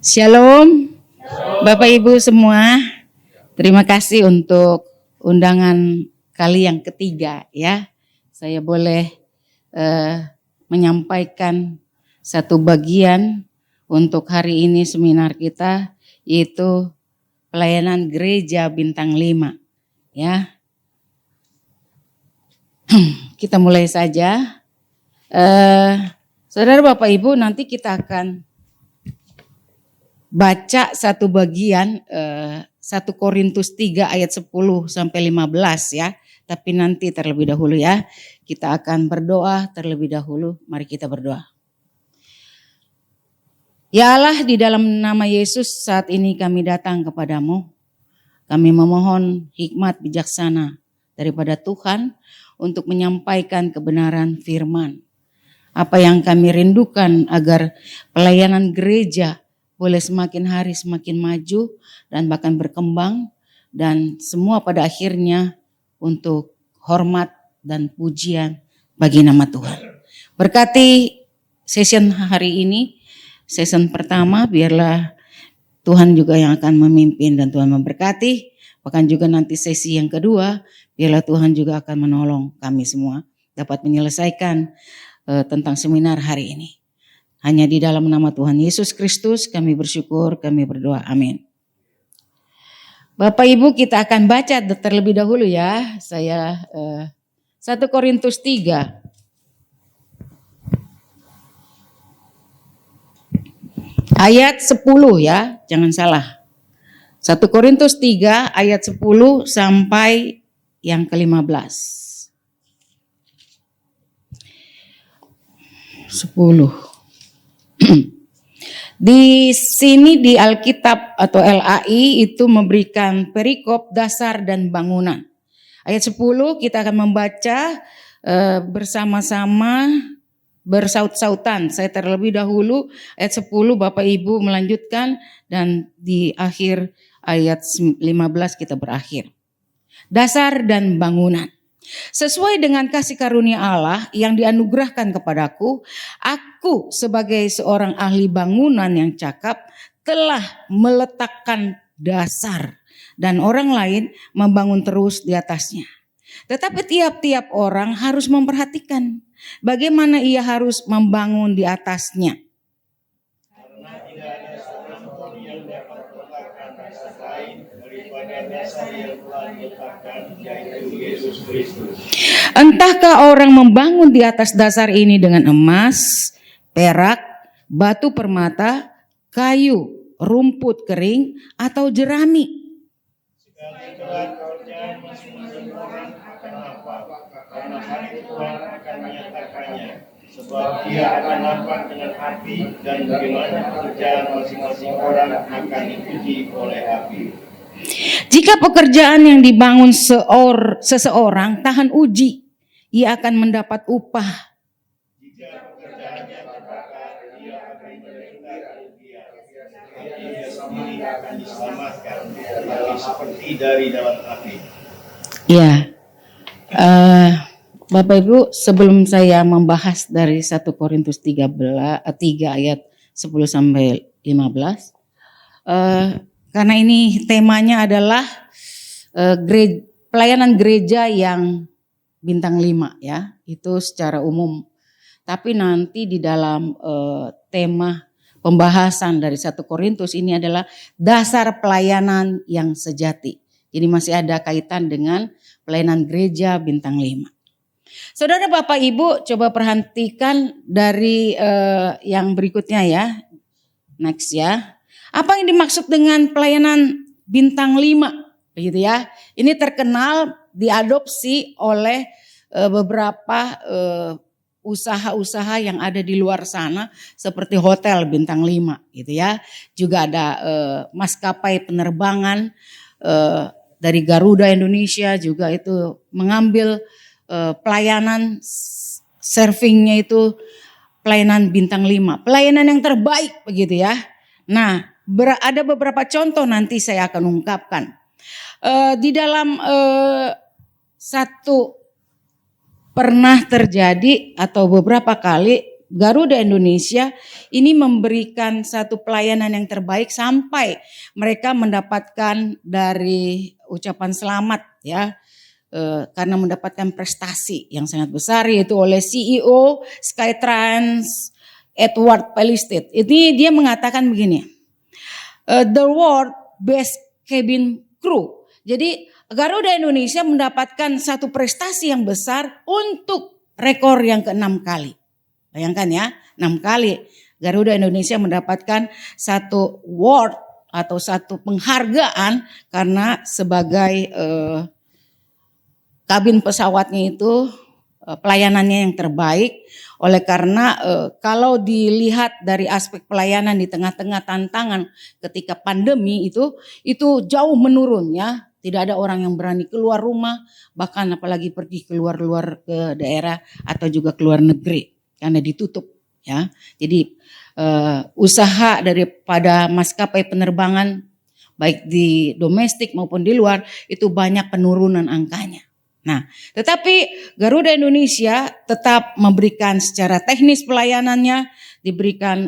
Shalom, Bapak Ibu semua. Terima kasih untuk undangan kali yang ketiga ya. Saya boleh menyampaikan satu bagian untuk hari ini seminar kita, yaitu pelayanan gereja bintang 5 ya. Kita mulai saja. Saudara Bapak Ibu, nanti kita akan baca satu bagian 1 Korintus 3 ayat 10 sampai 15 ya. Tapi nanti terlebih dahulu ya, kita akan berdoa terlebih dahulu. Mari kita berdoa. Ya Allah, di dalam nama Yesus saat ini kami datang kepadamu. Kami memohon hikmat bijaksana daripada Tuhan untuk menyampaikan kebenaran firman. Apa yang kami rindukan agar pelayanan gereja boleh semakin hari semakin maju dan bahkan berkembang, dan semua pada akhirnya untuk hormat dan pujian bagi nama Tuhan. Berkati session hari ini, session pertama, biarlah Tuhan juga yang akan memimpin dan Tuhan memberkati. Bahkan juga nanti sesi yang kedua, biarlah Tuhan juga akan menolong kami semua dapat menyelesaikan tentang seminar hari ini. Hanya di dalam nama Tuhan Yesus Kristus kami bersyukur, kami berdoa. Amin. Bapak Ibu, kita akan baca terlebih dahulu ya. Saya 1 Korintus 3. Ayat 10 ya, jangan salah. 1 Korintus 3 ayat 10 sampai yang ke-15. 10. Di sini di Alkitab atau LAI itu memberikan perikop dasar dan bangunan. Ayat 10 kita akan membaca bersama-sama bersaut-sautan. Saya terlebih dahulu ayat 10 Bapak Ibu melanjutkan dan di akhir ayat 15 kita berakhir. Dasar dan bangunan. Sesuai dengan kasih karunia Allah yang dianugerahkan kepadaku, aku sebagai seorang ahli bangunan yang cakap telah meletakkan dasar dan orang lain membangun terus di atasnya. Tetapi tiap-tiap orang harus memperhatikan bagaimana ia harus membangun di atasnya. Karena tidak ada seorang pun yang dapat meletakkan dasar lain daripada dasar yang telah diletakkan, yaitu Yesus Kristus. Entahkah orang membangun di atas dasar ini dengan emas, perak, batu permata, kayu, rumput kering, atau jerami. Segala pekerjaan masing-masing orang akan nampak, karena hari Tuhan akan menyatakannya. Sebab dia akan nampak dengan api, dan bagaimana pekerjaan masing-masing orang akan diuji oleh api. Jika pekerjaan yang dibangun seseorang tahan uji, ia akan mendapat upah. Jika pekerjaannya terbakar, ia akan menderita kerugian. Ia sendiri akan diselamatkan, tetapi seperti dari dalam api. Ya, Bapak Ibu, sebelum saya membahas dari 1 Korintus 3 ayat 10 sampai 15, karena ini temanya adalah pelayanan gereja yang bintang 5 ya, itu secara umum. Tapi nanti di dalam tema pembahasan dari 1 Korintus ini adalah dasar pelayanan yang sejati. Jadi masih ada kaitan dengan pelayanan gereja bintang 5. Saudara Bapak Ibu, coba perhatikan dari yang berikutnya ya. Next ya. Apa yang dimaksud dengan pelayanan bintang 5? Begitu ya. Ini terkenal diadopsi oleh beberapa usaha-usaha yang ada di luar sana seperti hotel bintang 5 gitu ya. Juga ada maskapai penerbangan dari Garuda Indonesia juga itu mengambil pelayanan surfingnya itu pelayanan bintang 5. Pelayanan yang terbaik begitu ya. Nah, ada beberapa contoh nanti saya akan ungkapkan. Di dalam satu pernah terjadi atau beberapa kali Garuda Indonesia ini memberikan satu pelayanan yang terbaik sampai mereka mendapatkan dari ucapan selamat ya, karena mendapatkan prestasi yang sangat besar, yaitu oleh CEO Skytrans Edward Pellisted. Ini dia mengatakan begini, the world best cabin crew. Jadi Garuda Indonesia mendapatkan satu prestasi yang besar untuk rekor yang ke-6 kali. Bayangkan ya, 6 kali Garuda Indonesia mendapatkan satu award atau satu penghargaan karena sebagai kabin pesawatnya itu pelayanannya yang terbaik. Oleh karena kalau dilihat dari aspek pelayanan di tengah-tengah tantangan ketika pandemi itu jauh menurun ya. Tidak ada orang yang berani keluar rumah, bahkan apalagi pergi keluar ke daerah atau juga keluar negeri karena ditutup ya. Jadi usaha daripada maskapai penerbangan baik di domestik maupun di luar itu banyak penurunan angkanya. Nah, tetapi Garuda Indonesia tetap memberikan secara teknis pelayanannya, diberikan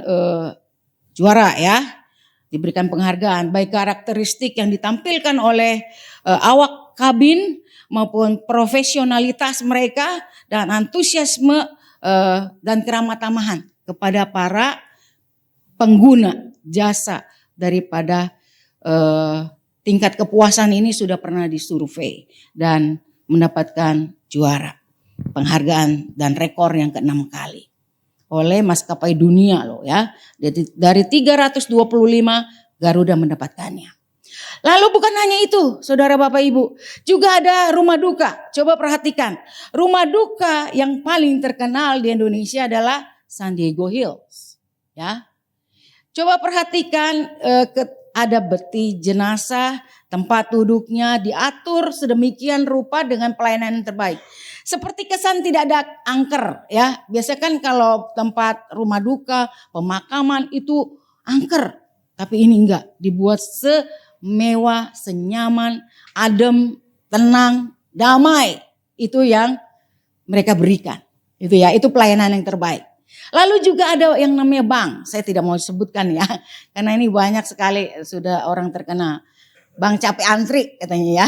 juara ya, diberikan penghargaan baik karakteristik yang ditampilkan oleh awak kabin maupun profesionalitas mereka dan antusiasme dan keramah tamahan kepada para pengguna jasa daripada tingkat kepuasan ini sudah pernah disurvei dan mendapatkan juara penghargaan dan rekor yang ke-6 kali oleh maskapai dunia loh ya. Dari 325 Garuda mendapatkannya. Lalu bukan hanya itu saudara bapak ibu. Juga ada rumah duka. Coba perhatikan. Rumah duka yang paling terkenal di Indonesia adalah San Diego Hills. Ya. Coba perhatikan ada peti jenazah, tempat duduknya diatur sedemikian rupa dengan pelayanan yang terbaik. Seperti kesan tidak ada angker ya. Biasanya kan kalau tempat rumah duka, pemakaman itu angker. Tapi ini enggak, dibuat semewah, senyaman, adem, tenang, damai. Itu yang mereka berikan. Itu ya, itu pelayanan yang terbaik. Lalu juga ada yang namanya bank. Saya tidak mau sebutkan ya. Karena ini banyak sekali sudah orang terkenal. Bank capek antri katanya ya.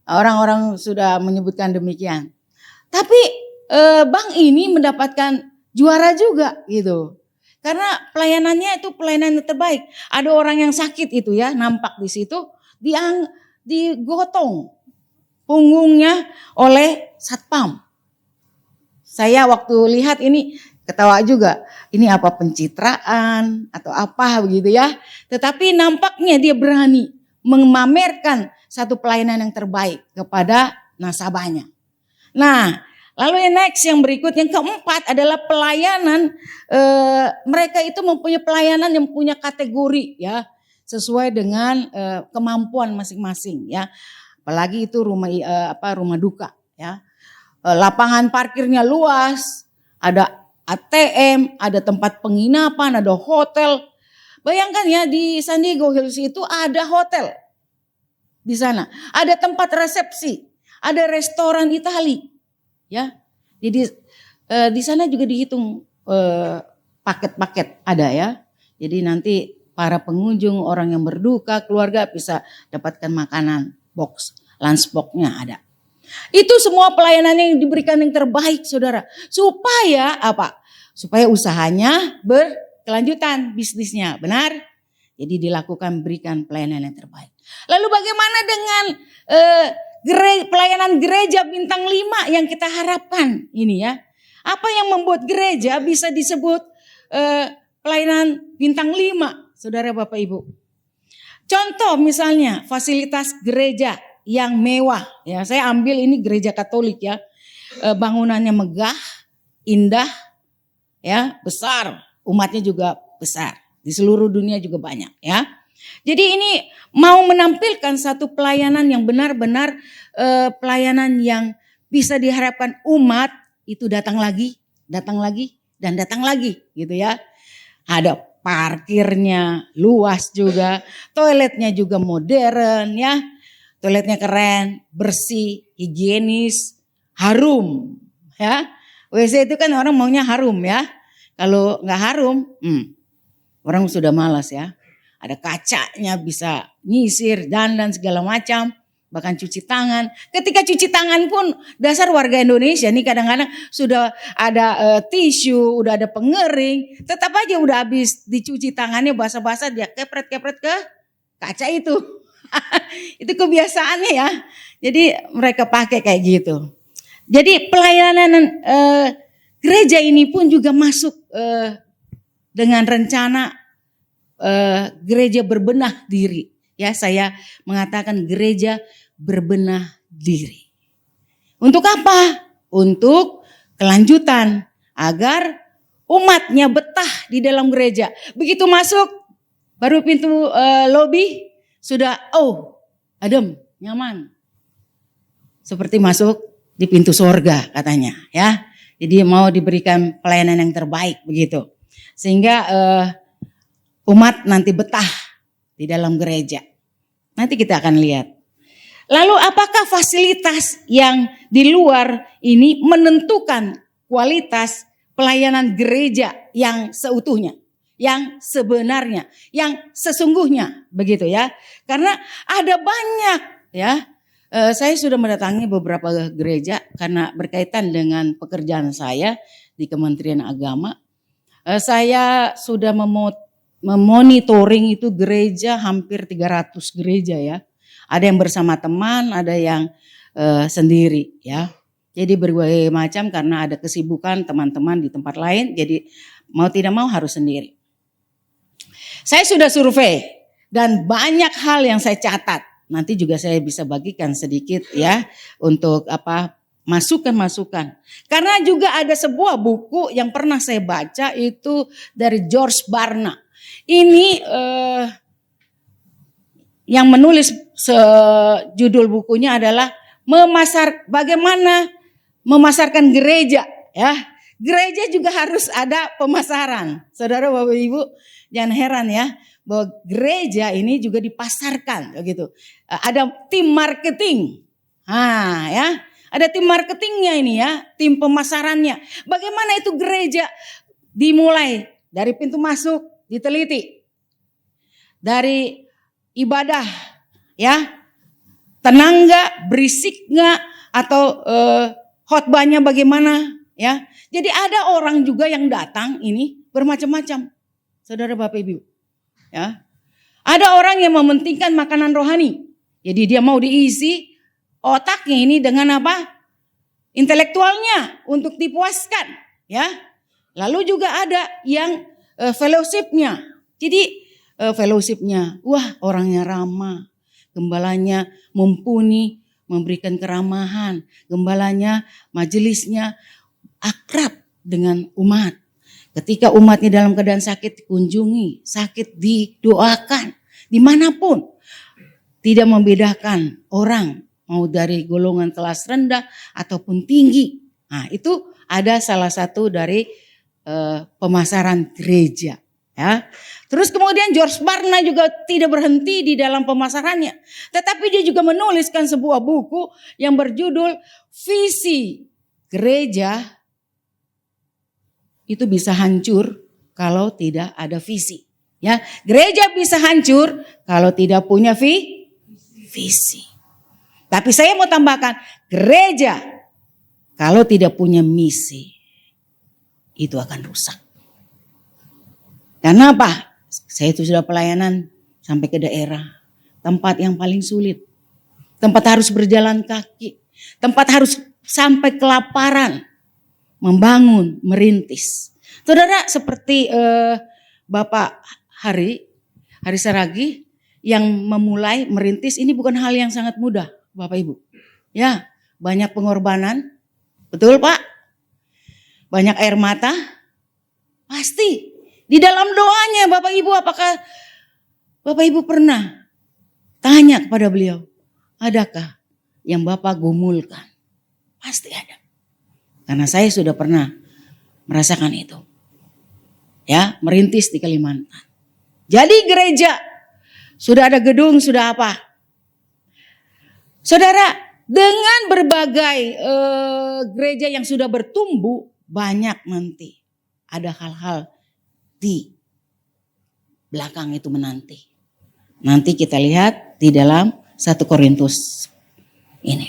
Orang-orang sudah menyebutkan demikian. Tapi bank ini mendapatkan juara juga gitu. Karena pelayanannya itu pelayanan yang terbaik. Ada orang yang sakit itu ya, nampak di situ digotong punggungnya oleh satpam. Saya waktu lihat ini ketawa juga. Ini apa pencitraan atau apa begitu ya. Tetapi nampaknya dia berani memamerkan satu pelayanan yang terbaik kepada nasabahnya. Nah, lalu yang next yang berikut yang keempat adalah pelayanan. Mereka itu mempunyai pelayanan yang punya kategori ya, sesuai dengan kemampuan masing-masing ya. Apalagi itu rumah duka ya. Lapangan parkirnya luas, ada ATM, ada tempat penginapan, ada hotel. Bayangkan ya di San Diego Hills itu ada hotel di sana, ada tempat resepsi. Ada restoran Itali, ya. Jadi di sana juga dihitung paket-paket ada ya. Jadi nanti para pengunjung, orang yang berduka, keluarga bisa dapatkan makanan box, lunch box-nya ada. Itu semua pelayanan yang diberikan yang terbaik, saudara. Supaya apa? Supaya usahanya berkelanjutan bisnisnya, benar? Jadi dilakukan berikan pelayanan yang terbaik. Lalu bagaimana dengan pelayanan gereja bintang 5 yang kita harapkan ini ya. Apa yang membuat gereja bisa disebut pelayanan bintang 5, saudara bapak ibu. Contoh misalnya fasilitas gereja yang mewah. Ya, saya ambil ini gereja Katolik ya. Bangunannya megah, indah, ya, besar. Umatnya juga besar. Di seluruh dunia juga banyak ya. Jadi ini mau menampilkan satu pelayanan yang benar-benar pelayanan yang bisa diharapkan umat itu datang lagi, dan datang lagi gitu ya. Ada parkirnya luas juga, toiletnya juga modern ya. Toiletnya keren, bersih, higienis, harum ya. WC itu kan orang maunya harum ya. Kalau nggak harum, orang sudah malas ya. Ada kacanya, bisa nyisir, dandan segala macam. Bahkan cuci tangan. Ketika cuci tangan pun dasar warga Indonesia nih kadang-kadang sudah ada tisu, udah ada pengering. Tetap aja udah habis dicuci tangannya basah-basah dia kepret-kepret ke kaca itu. Itu kebiasaannya ya. Jadi mereka pakai kayak gitu. Jadi pelayanan gereja ini pun juga masuk dengan rencana gereja berbenah diri. Ya, saya mengatakan gereja berbenah diri. Untuk apa? Untuk kelanjutan agar umatnya betah di dalam gereja. Begitu masuk baru pintu lobi sudah adem, nyaman. Seperti masuk di pintu sorga katanya ya. Jadi mau diberikan pelayanan yang terbaik begitu. Sehingga umat nanti betah di dalam gereja. Nanti kita akan lihat. Lalu apakah fasilitas yang di luar ini menentukan kualitas pelayanan gereja yang seutuhnya, yang sebenarnya, yang sesungguhnya begitu ya. Karena ada banyak ya. Saya sudah mendatangi beberapa gereja karena berkaitan dengan pekerjaan saya di Kementerian Agama. Saya sudah memonitoring itu gereja hampir 300 gereja ya. Ada yang bersama teman, ada yang sendiri ya. Jadi berbagai macam karena ada kesibukan teman-teman di tempat lain. Jadi mau tidak mau harus sendiri. Saya sudah survei dan banyak hal yang saya catat. Nanti juga saya bisa bagikan sedikit ya untuk masukan-masukan. Karena juga ada sebuah buku yang pernah saya baca itu dari George Barna. Ini yang menulis judul bukunya adalah bagaimana memasarkan gereja ya. Gereja juga harus ada pemasaran. Saudara Bapak Ibu jangan heran ya bahwa gereja ini juga dipasarkan begitu. Ada tim marketing. Ya. Ada tim marketingnya ini ya, tim pemasarannya. Bagaimana itu gereja dimulai dari pintu masuk diteliti. Dari ibadah ya, tenang nggak, berisik nggak, atau khotbahnya bagaimana ya. Jadi ada orang juga yang datang ini bermacam-macam, saudara Bapak Ibu ya. Ada orang yang mementingkan makanan rohani, jadi dia mau diisi otaknya ini dengan apa? Intelektualnya untuk dipuaskan ya. Lalu juga ada yang fellowshipnya, jadi fellowshipnya, wah orangnya ramah, gembalanya mumpuni, memberikan keramahan, gembalanya, majelisnya akrab dengan umat. Ketika umatnya dalam keadaan sakit dikunjungi, sakit didoakan, dimanapun. Tidak membedakan orang, mau dari golongan kelas rendah ataupun tinggi. Nah itu ada salah satu dari pemasaran gereja. Ya. Terus kemudian George Barna juga tidak berhenti di dalam pemasarannya. Tetapi dia juga menuliskan sebuah buku yang berjudul Visi Gereja itu bisa hancur kalau tidak ada visi. Ya, gereja bisa hancur kalau tidak punya visi. Tapi saya mau tambahkan, gereja kalau tidak punya misi itu akan rusak. Karena apa? Saya itu sudah pelayanan sampai ke daerah. Tempat yang paling sulit. Tempat harus berjalan kaki. Tempat harus sampai kelaparan. Membangun, merintis. Saudara seperti Bapak Hari Saragi yang memulai merintis ini bukan hal yang sangat mudah Bapak Ibu. Ya, banyak pengorbanan. Betul Pak? Banyak air mata. Pasti. Di dalam doanya Bapak Ibu, apakah Bapak Ibu pernah tanya kepada beliau, adakah yang Bapak gumulkan? Pasti ada. Karena saya sudah pernah merasakan itu. Ya, merintis di Kalimantan. Jadi gereja, sudah ada gedung, sudah apa? Saudara, dengan berbagai gereja yang sudah bertumbuh, banyak nanti ada hal-hal di belakang itu menanti. Nanti kita lihat di dalam 1 Korintus ini.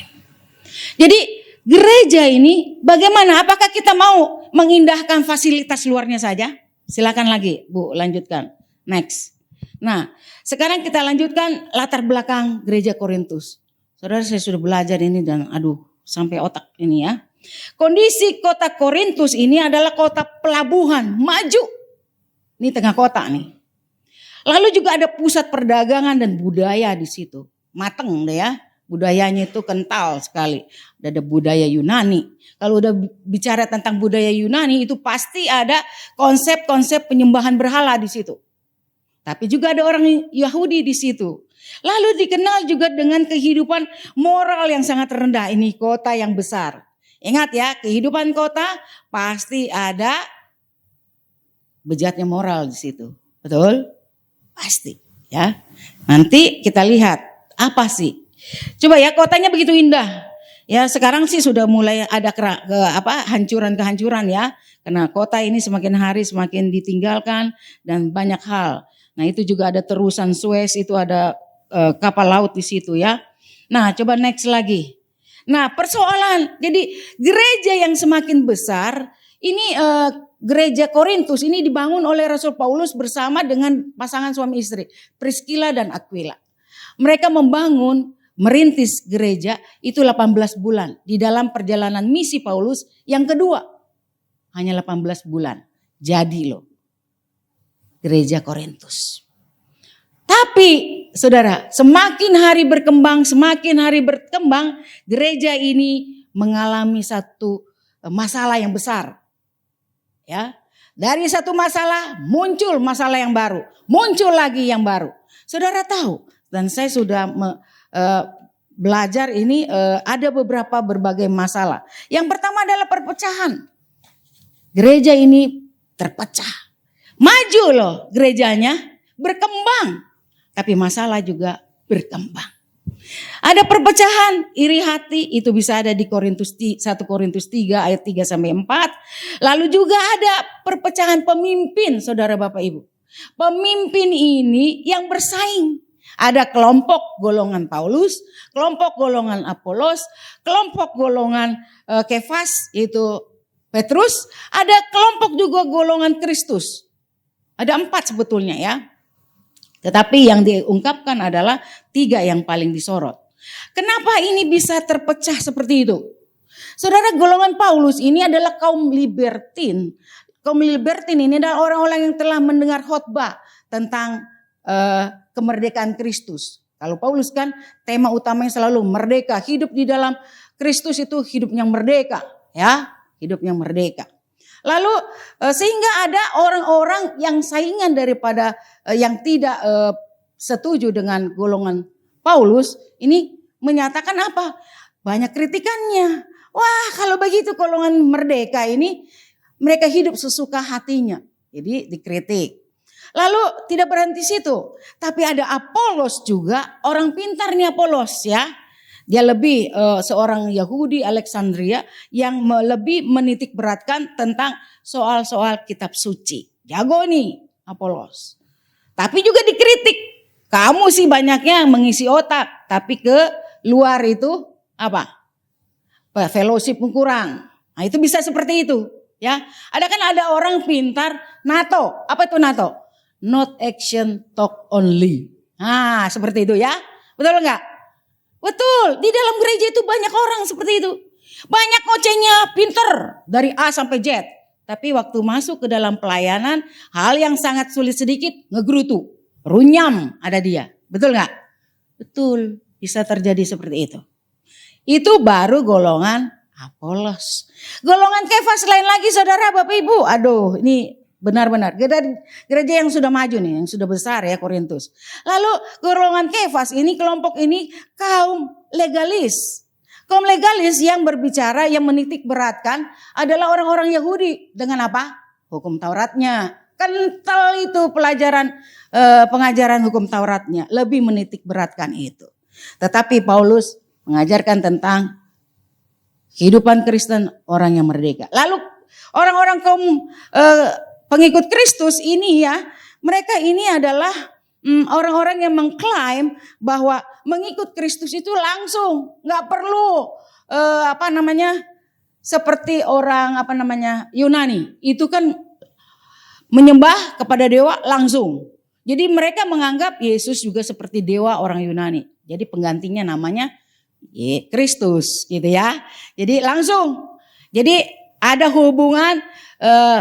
Jadi gereja ini bagaimana? Apakah kita mau mengindahkan fasilitas luarnya saja? Silakan lagi Bu, lanjutkan. Next. Nah, sekarang kita lanjutkan latar belakang gereja Korintus. Saudara, saya sudah belajar ini dan sampai otak ini ya. Kondisi kota Korintus ini adalah kota pelabuhan, maju. Ini tengah kota nih. Lalu juga ada pusat perdagangan dan budaya di situ. Mateng deh ya. Budayanya itu kental sekali. Ada budaya Yunani. Kalau udah bicara tentang budaya Yunani itu pasti ada konsep-konsep penyembahan berhala di situ. Tapi juga ada orang Yahudi di situ. Lalu dikenal juga dengan kehidupan moral yang sangat rendah. Ini kota yang besar. Ingat ya, kehidupan kota pasti ada bejatnya moral di situ. Betul? Pasti ya. Nanti kita lihat apa sih. Coba ya, kotanya begitu indah. Ya, sekarang sih sudah mulai ada hancuran-kehancuran ya. Karena kota ini semakin hari semakin ditinggalkan dan banyak hal. Nah, itu juga ada terusan Suez, itu ada kapal laut di situ ya. Nah, coba next lagi. Nah, persoalan jadi gereja yang semakin besar ini gereja Korintus ini dibangun oleh Rasul Paulus bersama dengan pasangan suami istri Priscilla dan Aquila. Mereka merintis gereja itu 18 bulan di dalam perjalanan misi Paulus yang kedua. Hanya 18 bulan. Jadi loh. Gereja Korintus. Tapi saudara, semakin hari berkembang, gereja ini mengalami satu masalah yang besar. Ya, dari satu masalah muncul masalah yang baru, muncul lagi yang baru. Saudara tahu, dan saya sudah belajar ini ada berbagai masalah. Yang pertama adalah perpecahan. Gereja ini terpecah. Maju loh gerejanya, berkembang. Tapi masalah juga berkembang. Ada perpecahan, iri hati, itu bisa ada di 1 Korintus 3 ayat 3 sampai 4. Lalu juga ada perpecahan pemimpin, saudara Bapak Ibu. Pemimpin ini yang bersaing. Ada kelompok golongan Paulus, kelompok golongan Apolos, kelompok golongan Kefas, yaitu Petrus. Ada kelompok juga golongan Kristus. Ada 4 sebetulnya ya. Tetapi yang diungkapkan adalah 3 yang paling disorot. Kenapa ini bisa terpecah seperti itu? Saudara, golongan Paulus ini adalah kaum libertin. Kaum libertin ini adalah orang-orang yang telah mendengar khotbah tentang kemerdekaan Kristus. Kalau Paulus kan tema utamanya selalu merdeka, hidup di dalam Kristus itu hidup yang merdeka, ya, hidup yang merdeka. Lalu sehingga ada orang-orang yang saingan daripada yang tidak setuju dengan golongan Paulus ini menyatakan apa? Banyak kritikannya. Wah, kalau begitu golongan merdeka ini mereka hidup sesuka hatinya. Jadi dikritik. Lalu tidak berhenti situ, tapi ada Apolos juga, orang pintar nih Apolos ya. Dia lebih seorang Yahudi Alexandria yang lebih menitik beratkan tentang soal-soal kitab suci. Jago nih Apolos. Tapi juga dikritik. Kamu sih banyaknya mengisi otak, tapi ke luar itu apa? Fellowship kurang. Nah, itu bisa seperti itu, ya. Ada orang pintar NATO. Apa itu NATO? Not action, talk only. Nah, seperti itu ya. Betul enggak? Betul. Di dalam gereja itu banyak orang seperti itu. Banyak ngocehnya, pinter dari A sampai Z. Tapi waktu masuk ke dalam pelayanan, hal yang sangat sulit sedikit, ngegerutu. Runyam ada dia. Betul enggak? Betul. Bisa terjadi seperti itu. Itu baru golongan Apolos. Golongan Kefas lain lagi saudara Bapak Ibu. Aduh, ini benar-benar gereja yang sudah maju nih, yang sudah besar ya Korintus. Lalu golongan Kefas ini, kelompok ini kaum legalis. Kaum legalis yang berbicara, yang menitik beratkan adalah orang-orang Yahudi. Dengan apa? Hukum Tauratnya. Kental itu pengajaran hukum Tauratnya. Lebih menitik beratkan itu. Tetapi Paulus mengajarkan tentang kehidupan Kristen orang yang merdeka. Lalu orang-orang kaum pengikut Kristus ini ya, mereka ini adalah orang-orang yang mengklaim bahwa mengikut Kristus itu langsung, nggak perlu seperti orang Yunani. Itu kan menyembah kepada dewa langsung. Jadi mereka menganggap Yesus juga seperti dewa orang Yunani. Jadi penggantinya namanya Kristus gitu ya. Jadi langsung. Jadi ada hubungan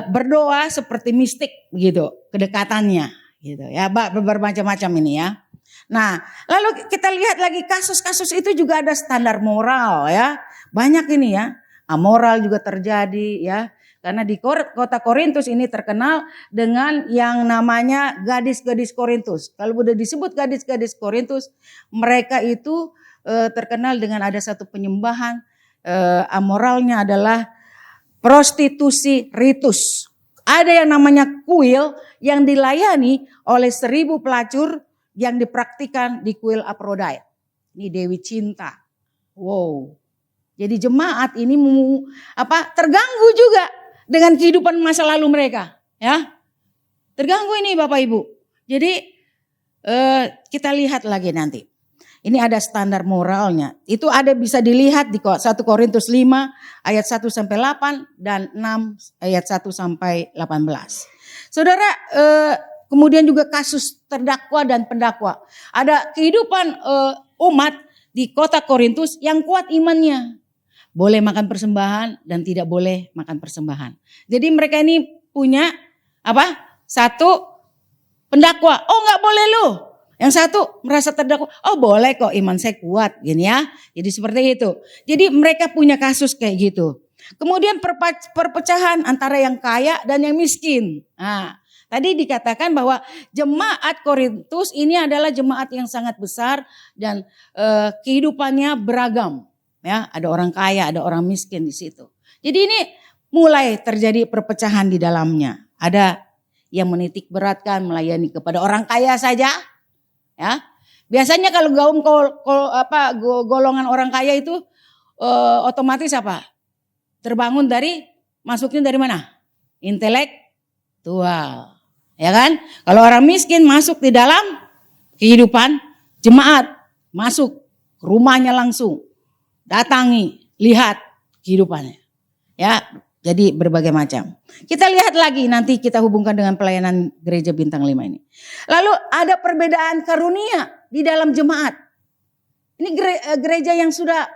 berdoa seperti mistik begitu, kedekatannya gitu ya. Bermacam-macam ini ya. Nah, lalu kita lihat lagi kasus-kasus itu juga ada standar moral ya. Banyak ini ya. Amoral juga terjadi ya. Karena di kota Korintus ini terkenal dengan yang namanya gadis-gadis Korintus. Kalau udah disebut gadis-gadis Korintus, mereka itu terkenal dengan ada satu penyembahan amoralnya adalah prostitusi ritus. Ada yang namanya kuil yang dilayani oleh 1000 pelacur yang dipraktikan di kuil Aphrodite. Ini Dewi Cinta. Wow. Jadi jemaat ini terganggu juga dengan kehidupan masa lalu mereka, ya. Terganggu ini Bapak Ibu. Jadi kita lihat lagi nanti. Ini ada standar moralnya. Itu ada bisa dilihat di 1 Korintus 5 ayat 1 sampai 8 dan 6 ayat 1 sampai 18. Saudara, kemudian juga kasus terdakwa dan pendakwa. Ada kehidupan umat di kota Korintus yang kuat imannya. Boleh makan persembahan dan tidak boleh makan persembahan. Jadi mereka ini punya satu pendakwa. Oh nggak boleh lu. Yang satu merasa terdakwa. Oh boleh kok, iman saya kuat gini ya. Jadi seperti itu. Jadi mereka punya kasus kayak gitu. Kemudian perpecahan antara yang kaya dan yang miskin. Nah, tadi dikatakan bahwa jemaat Korintus ini adalah jemaat yang sangat besar dan kehidupannya beragam. Ya, ada orang kaya, ada orang miskin di situ. Jadi ini mulai terjadi perpecahan di dalamnya. Ada yang menitik beratkan melayani kepada orang kaya saja. Ya, biasanya kalau golongan orang kaya itu otomatis terbangun masuknya dari mana? Intelektual, ya kan? Kalau orang miskin masuk di dalam kehidupan jemaat, masuk ke rumahnya langsung. Datangi, lihat kehidupannya. Ya, jadi berbagai macam. Kita lihat lagi nanti kita hubungkan dengan pelayanan gereja bintang 5 ini. Lalu ada perbedaan karunia di dalam jemaat. Ini gereja yang sudah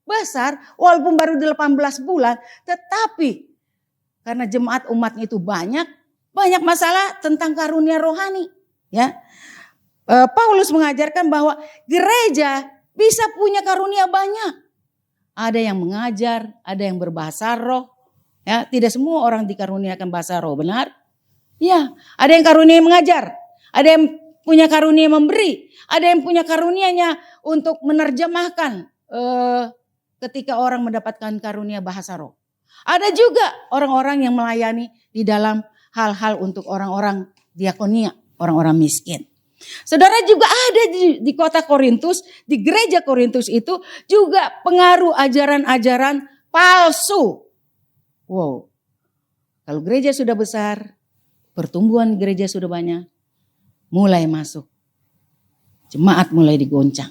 besar walaupun baru 18 bulan. Tetapi karena jemaat umatnya itu banyak masalah tentang karunia rohani. Ya, Paulus mengajarkan bahwa gereja bisa punya karunia banyak. Ada yang mengajar, ada yang berbahasa roh. Ya, tidak semua orang dikaruniakan bahasa roh, benar? Ya, ada yang karunia mengajar, ada yang punya karunia memberi, ada yang punya karunianya untuk menerjemahkan ketika orang mendapatkan karunia bahasa roh. Ada juga orang-orang yang melayani di dalam hal-hal untuk orang-orang diakonia, orang-orang miskin. Saudara, juga ada di kota Korintus, di gereja Korintus itu juga pengaruh ajaran-ajaran palsu. Wow, kalau gereja sudah besar, pertumbuhan gereja sudah banyak, mulai masuk. Jemaat mulai digoncang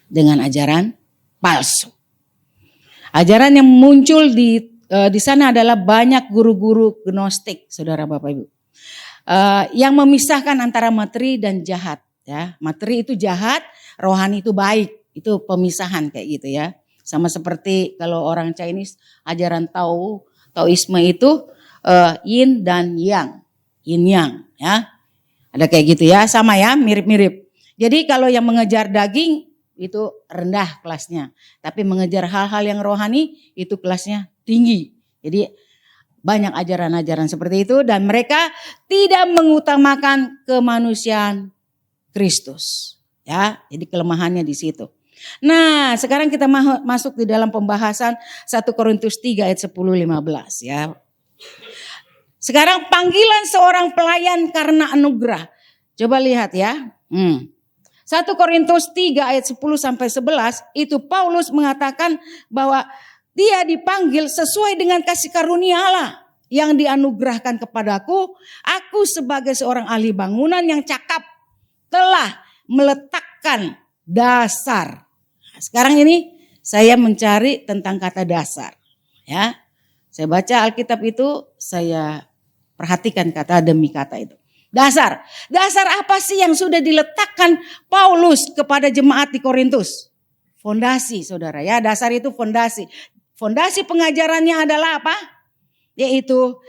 dengan ajaran palsu. Ajaran yang muncul di sana adalah banyak guru-guru gnostik, saudara Bapak Ibu. Yang memisahkan antara materi dan jahat. Ya, materi itu jahat, rohani itu baik. Itu pemisahan kayak gitu ya. Sama seperti kalau orang Chinese ajaran Taoisme itu yin dan yang, yin yang ya. Ada kayak gitu ya, sama ya, mirip-mirip. Jadi kalau yang mengejar daging itu rendah kelasnya, tapi mengejar hal-hal yang rohani itu kelasnya tinggi. Jadi banyak ajaran-ajaran seperti itu dan mereka tidak mengutamakan kemanusiaan Kristus. Ya, jadi kelemahannya di situ. Nah, sekarang kita masuk di dalam pembahasan 1 Korintus 3 ayat 10-15 ya. Sekarang panggilan seorang pelayan karena anugerah. Coba lihat ya. 1 Korintus 3 ayat 10-11 itu Paulus mengatakan bahwa dia dipanggil sesuai dengan kasih karunia Allah. yang dianugerahkan kepadaku, aku sebagai seorang ahli bangunan yang cakap telah meletakkan dasar. Sekarang ini saya mencari tentang kata dasar. Ya, saya baca Alkitab itu, saya perhatikan kata demi kata itu. Dasar. Dasar apa sih yang sudah diletakkan Paulus kepada jemaat di Korintus? Fondasi, saudara ya. Dasar itu fondasi. Fondasi pengajarannya adalah apa? Yaitu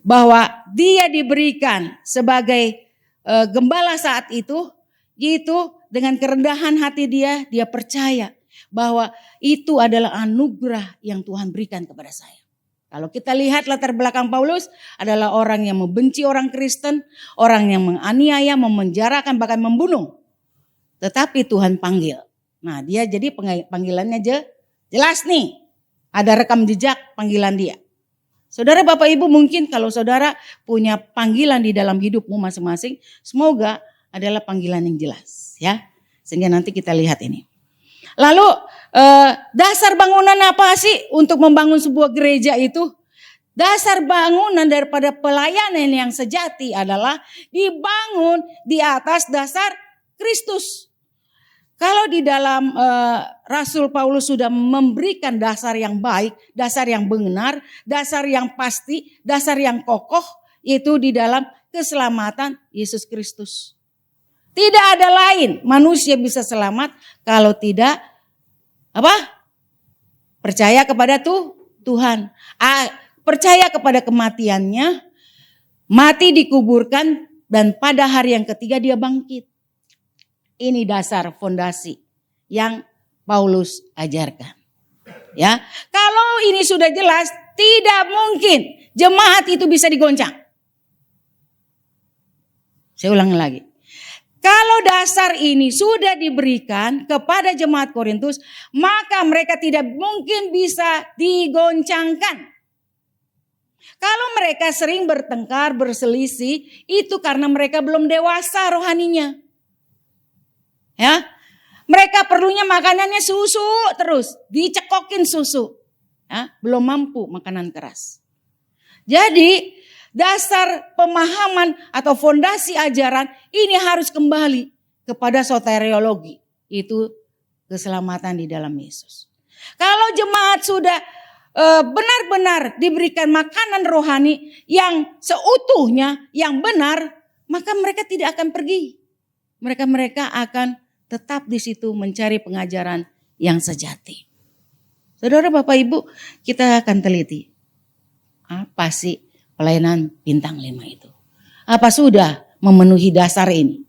bahwa dia diberikan sebagai gembala saat itu, yaitu dengan kerendahan hati dia percaya bahwa itu adalah anugerah yang Tuhan berikan kepada saya. Kalau kita lihat latar belakang Paulus adalah orang yang membenci orang Kristen, orang yang menganiaya, memenjarakan, bahkan membunuh. Tetapi Tuhan panggil. Nah, dia jadi panggilannya jelas nih. Ada rekam jejak panggilan dia. Saudara Bapak Ibu, mungkin kalau saudara punya panggilan di dalam hidupmu masing-masing, semoga adalah panggilan yang jelas ya. Sehingga nanti kita lihat ini. Lalu dasar bangunan apa sih untuk membangun sebuah gereja itu? Dasar bangunan daripada pelayanan yang sejati adalah dibangun di atas dasar Kristus. Kalau di dalam Rasul Paulus sudah memberikan dasar yang baik, dasar yang benar, dasar yang pasti, dasar yang kokoh, itu di dalam keselamatan Yesus Kristus. Tidak ada lain manusia bisa selamat kalau tidak percaya kepada Tuhan. Percaya kepada kematiannya, mati dikuburkan, dan pada hari yang ketiga dia bangkit. Ini dasar fondasi yang Paulus ajarkan. Ya, kalau ini sudah jelas, tidak mungkin jemaat itu bisa digoncang. Saya ulangi lagi. Kalau dasar ini sudah diberikan kepada jemaat Korintus, maka mereka tidak mungkin bisa digoncangkan. Kalau mereka sering bertengkar, berselisih, itu karena mereka belum dewasa rohaninya. Ya, mereka perlunya makanannya susu terus, dicekokin susu. Ya, belum mampu makanan keras. Jadi dasar pemahaman atau fondasi ajaran ini harus kembali kepada soteriologi. Itu keselamatan di dalam Yesus. Kalau jemaat sudah benar-benar diberikan makanan rohani yang seutuhnya, yang benar, maka mereka tidak akan pergi. Mereka akan tetap di situ mencari pengajaran yang sejati. Saudara Bapak Ibu, kita akan teliti. Apa sih pelayanan bintang 5 itu? Apa sudah memenuhi dasar ini?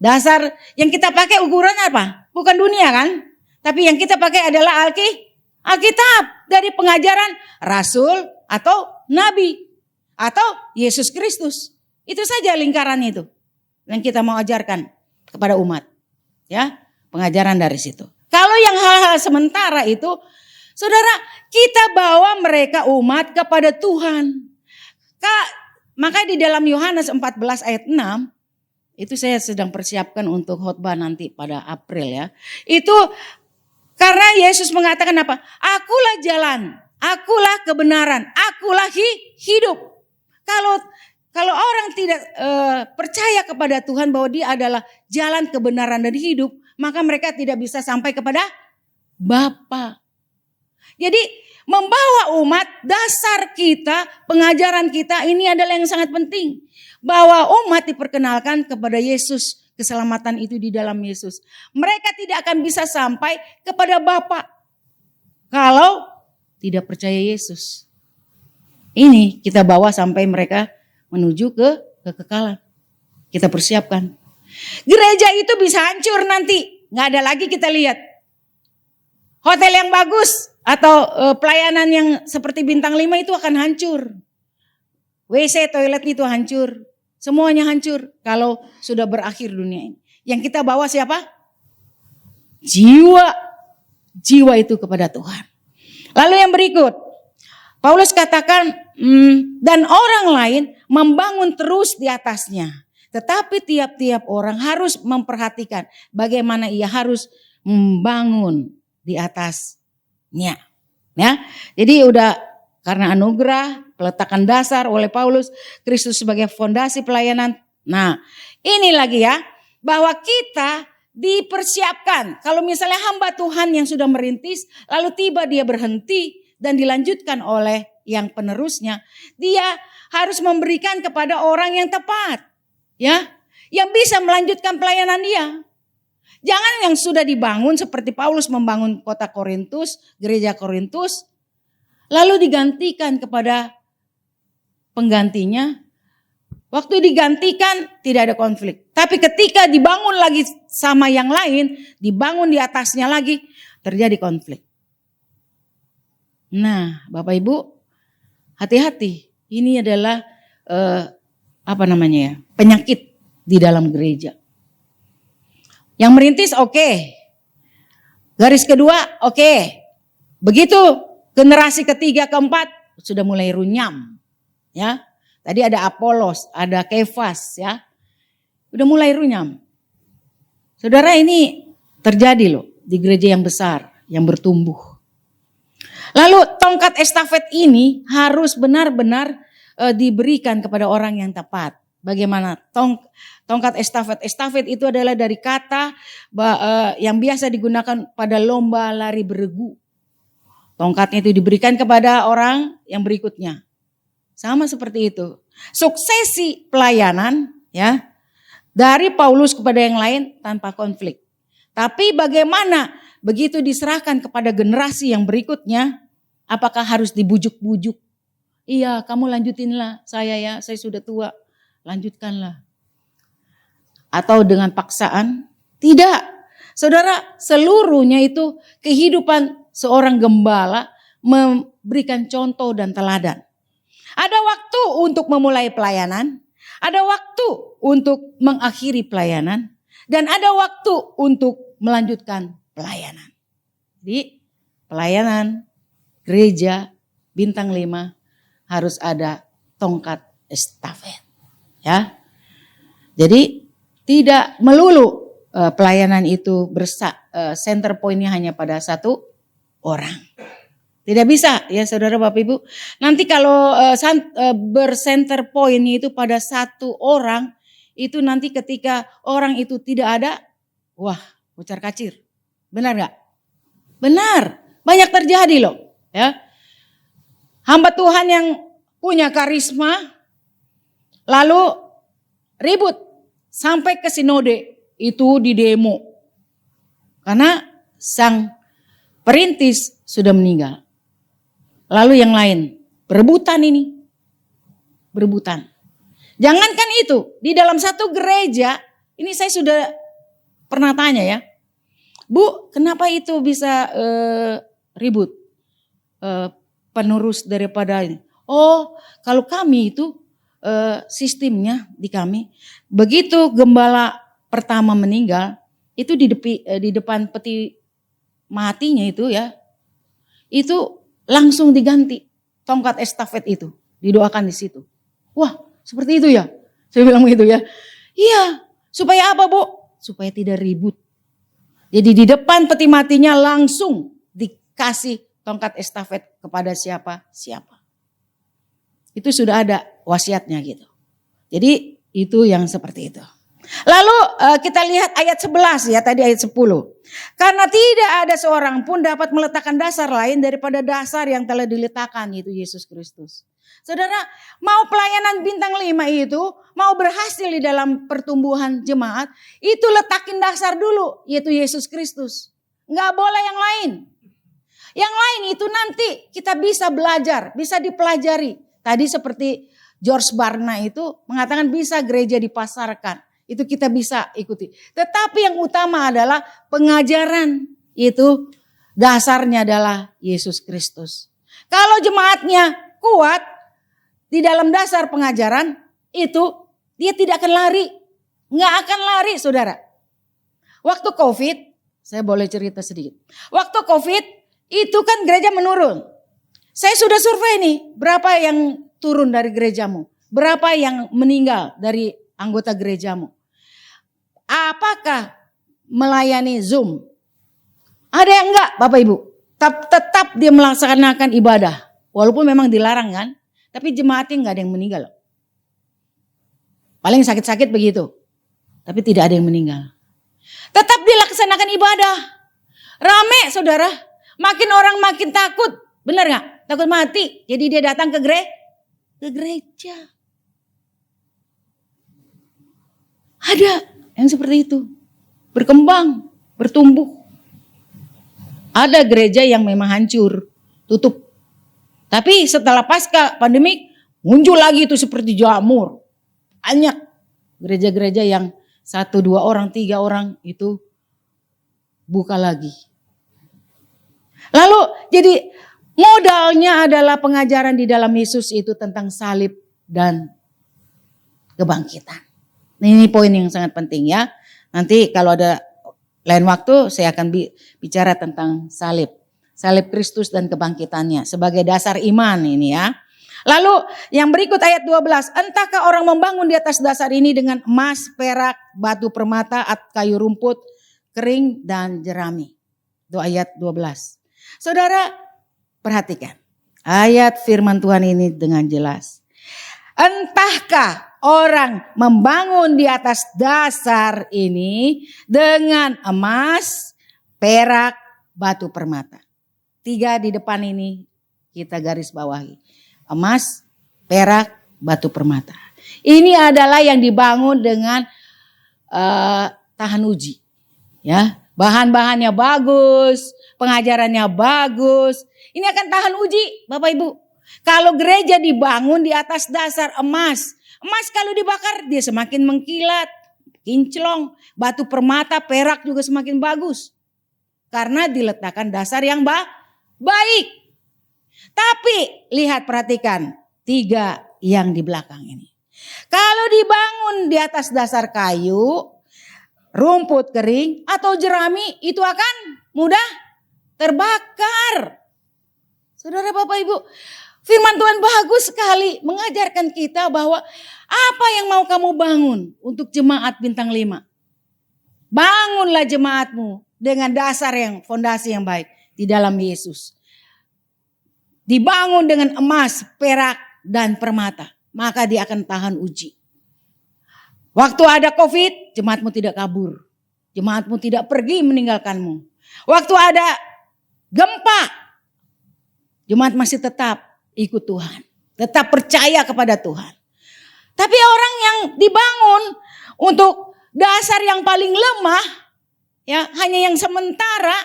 Dasar yang kita pakai ukuran apa? Bukan dunia kan? Tapi yang kita pakai adalah Alkitab. Dari pengajaran Rasul atau Nabi. Atau Yesus Kristus. Itu saja lingkaran itu. Yang kita mau ajarkan kepada umat. Ya, pengajaran dari situ. Kalau yang hal-hal sementara itu, saudara, kita bawa mereka umat kepada Tuhan. Maka di dalam Yohanes 14 ayat 6, itu saya sedang persiapkan untuk khotbah nanti pada April ya. Itu karena Yesus mengatakan apa? Akulah jalan, akulah kebenaran, akulah hidup. Kalau orang tidak percaya kepada Tuhan bahwa dia adalah jalan kebenaran dan hidup, maka mereka tidak bisa sampai kepada Bapa. Jadi membawa umat, dasar kita, pengajaran kita ini adalah yang sangat penting. Bahwa umat diperkenalkan kepada Yesus, keselamatan itu di dalam Yesus. Mereka tidak akan bisa sampai kepada Bapa kalau tidak percaya Yesus. Ini kita bawa sampai mereka menuju ke kekekalan. Kita persiapkan. Gereja itu bisa hancur nanti. Nggak ada lagi kita lihat. Hotel yang bagus atau pelayanan yang seperti bintang 5 itu akan hancur. WC, toilet itu hancur. Semuanya hancur kalau sudah berakhir dunia ini. Yang kita bawa siapa? Jiwa. Jiwa itu kepada Tuhan. Lalu yang berikut. Paulus katakan, dan orang lain membangun terus di atasnya. Tetapi tiap-tiap orang harus memperhatikan bagaimana ia harus membangun di atasnya. Ya, jadi udah karena anugerah, peletakan dasar oleh Paulus, Kristus sebagai fondasi pelayanan. Nah, ini lagi ya, bahwa kita dipersiapkan. Kalau misalnya hamba Tuhan yang sudah merintis, lalu tiba dia berhenti dan dilanjutkan oleh yang penerusnya, dia harus memberikan kepada orang yang tepat, ya, yang bisa melanjutkan pelayanan dia. Jangan yang sudah dibangun seperti Paulus membangun kota Korintus, gereja Korintus, lalu digantikan kepada penggantinya. Waktu digantikan tidak ada konflik. Tapi ketika dibangun lagi sama yang lain, dibangun di atasnya lagi, terjadi konflik. Nah, Bapak Ibu, hati-hati. Ini adalah penyakit di dalam gereja. Yang merintis oke. Garis kedua oke. Begitu generasi ketiga keempat sudah mulai runyam, ya. Tadi ada Apolos, ada Kefas, ya. Udah mulai runyam. Saudara, ini terjadi loh di gereja yang besar, yang bertumbuh. Lalu tongkat estafet ini harus benar-benar diberikan kepada orang yang tepat. Bagaimana? Tongkat estafet. Estafet itu adalah dari kata yang biasa digunakan pada lomba lari beregu. Tongkatnya itu diberikan kepada orang yang berikutnya. Sama seperti itu. Suksesi pelayanan, ya, dari Paulus kepada yang lain tanpa konflik. Tapi bagaimana begitu diserahkan kepada generasi yang berikutnya, apakah harus dibujuk-bujuk? Iya, kamu lanjutinlah, saya sudah tua, lanjutkanlah. Atau dengan paksaan? Tidak. Saudara, seluruhnya itu kehidupan seorang gembala memberikan contoh dan teladan. Ada waktu untuk memulai pelayanan, ada waktu untuk mengakhiri pelayanan, dan ada waktu untuk melanjutkan pelayanan. Jadi pelayanan gereja bintang 5 harus ada tongkat estafet, ya. Jadi tidak melulu pelayanan itu center pointnya hanya pada satu orang. Tidak bisa ya saudara Bapak Ibu. Nanti kalau bersenter point itu pada satu orang, itu nanti ketika orang itu tidak ada, wah kocar kacir. Benar gak? Benar, banyak terjadi loh. Ya, hamba Tuhan yang punya karisma, lalu ribut sampai ke sinode itu di demo. Karena sang perintis sudah meninggal. Lalu yang lain, berebutan ini. Berebutan. Jangankan itu, di dalam satu gereja, ini saya sudah pernah tanya ya. Bu, kenapa itu bisa ribut? Penerus daripada ini. Oh, kalau kami itu sistemnya di kami, begitu gembala pertama meninggal, itu di depan peti matinya itu ya, itu langsung diganti tongkat estafet itu, didoakan di situ. Wah, seperti itu ya? Saya bilang begitu ya. Iya, supaya apa Bu? Supaya tidak ribut. Jadi di depan peti matinya langsung dikasih tongkat estafet kepada siapa? Itu sudah ada wasiatnya gitu. Jadi itu yang seperti itu. Lalu kita lihat ayat 11 ya, tadi ayat 10. Karena tidak ada seorang pun dapat meletakkan dasar lain daripada dasar yang telah diletakkan, yaitu Yesus Kristus. Saudara, mau pelayanan bintang 5 itu, mau berhasil di dalam pertumbuhan jemaat, itu letakin dasar dulu, yaitu Yesus Kristus. Enggak boleh yang lain. Yang lain itu nanti kita bisa belajar, bisa dipelajari. Tadi seperti George Barna itu mengatakan bisa gereja dipasarkan. Itu kita bisa ikuti. Tetapi yang utama adalah pengajaran. Itu dasarnya adalah Yesus Kristus. Kalau jemaatnya kuat di dalam dasar pengajaran itu, dia tidak akan lari. Nggak akan lari saudara. Waktu COVID, saya boleh cerita sedikit. Waktu COVID itu kan gereja menurun. Saya sudah survei nih, berapa yang turun dari gerejamu? Berapa yang meninggal dari anggota gerejamu? Apakah melayani Zoom? Ada yang enggak Bapak Ibu? Tetap dia melaksanakan ibadah. Walaupun memang dilarang kan. Tapi jemaatnya nggak ada yang meninggal. Paling sakit-sakit begitu. Tapi tidak ada yang meninggal. Tetap dilaksanakan ibadah. Rame saudara. Makin orang makin takut. Benar gak? Takut mati. Jadi dia datang ke gereja. Ada yang seperti itu. Berkembang. Bertumbuh. Ada gereja yang memang hancur. Tutup. Tapi setelah pasca pandemik. Muncul lagi itu seperti jamur. Banyak gereja-gereja yang 1, 2 orang, 3 orang itu buka lagi. Lalu jadi modalnya adalah pengajaran di dalam Yesus itu tentang salib dan kebangkitan. Ini poin yang sangat penting ya. Nanti kalau ada lain waktu saya akan bicara tentang salib. Salib Kristus dan kebangkitannya sebagai dasar iman ini ya. Lalu yang berikut ayat 12. Entahkah orang membangun di atas dasar ini dengan emas, perak, batu permata, kayu rumput, kering dan jerami. Itu ayat 12. Saudara perhatikan. Ayat firman Tuhan ini dengan jelas. Entahkah orang membangun di atas dasar ini dengan emas, perak, batu permata. 3 di depan ini kita garis bawahi. Emas, perak, batu permata. Ini adalah yang dibangun dengan tahan uji. Ya, bahan-bahannya bagus, pengajarannya bagus. Ini akan tahan uji, Bapak Ibu. Kalau gereja dibangun di atas dasar emas, emas kalau dibakar dia semakin mengkilat, kinclong. Batu permata, perak juga semakin bagus. Karena diletakkan dasar yang baik. Tapi lihat perhatikan 3 yang di belakang ini. Kalau dibangun di atas dasar kayu, rumput kering atau jerami itu akan mudah terbakar. Saudara Bapak Ibu, firman Tuhan bagus sekali mengajarkan kita bahwa apa yang mau kamu bangun untuk jemaat bintang 5. Bangunlah jemaatmu dengan dasar yang fondasi yang baik di dalam Yesus. Dibangun dengan emas, perak, dan permata. Maka dia akan tahan uji. Waktu ada COVID, jemaatmu tidak kabur. Jemaatmu tidak pergi meninggalkanmu. Waktu ada gempa, jemaat masih tetap ikut Tuhan. Tetap percaya kepada Tuhan. Tapi orang yang dibangun untuk dasar yang paling lemah, ya hanya yang sementara,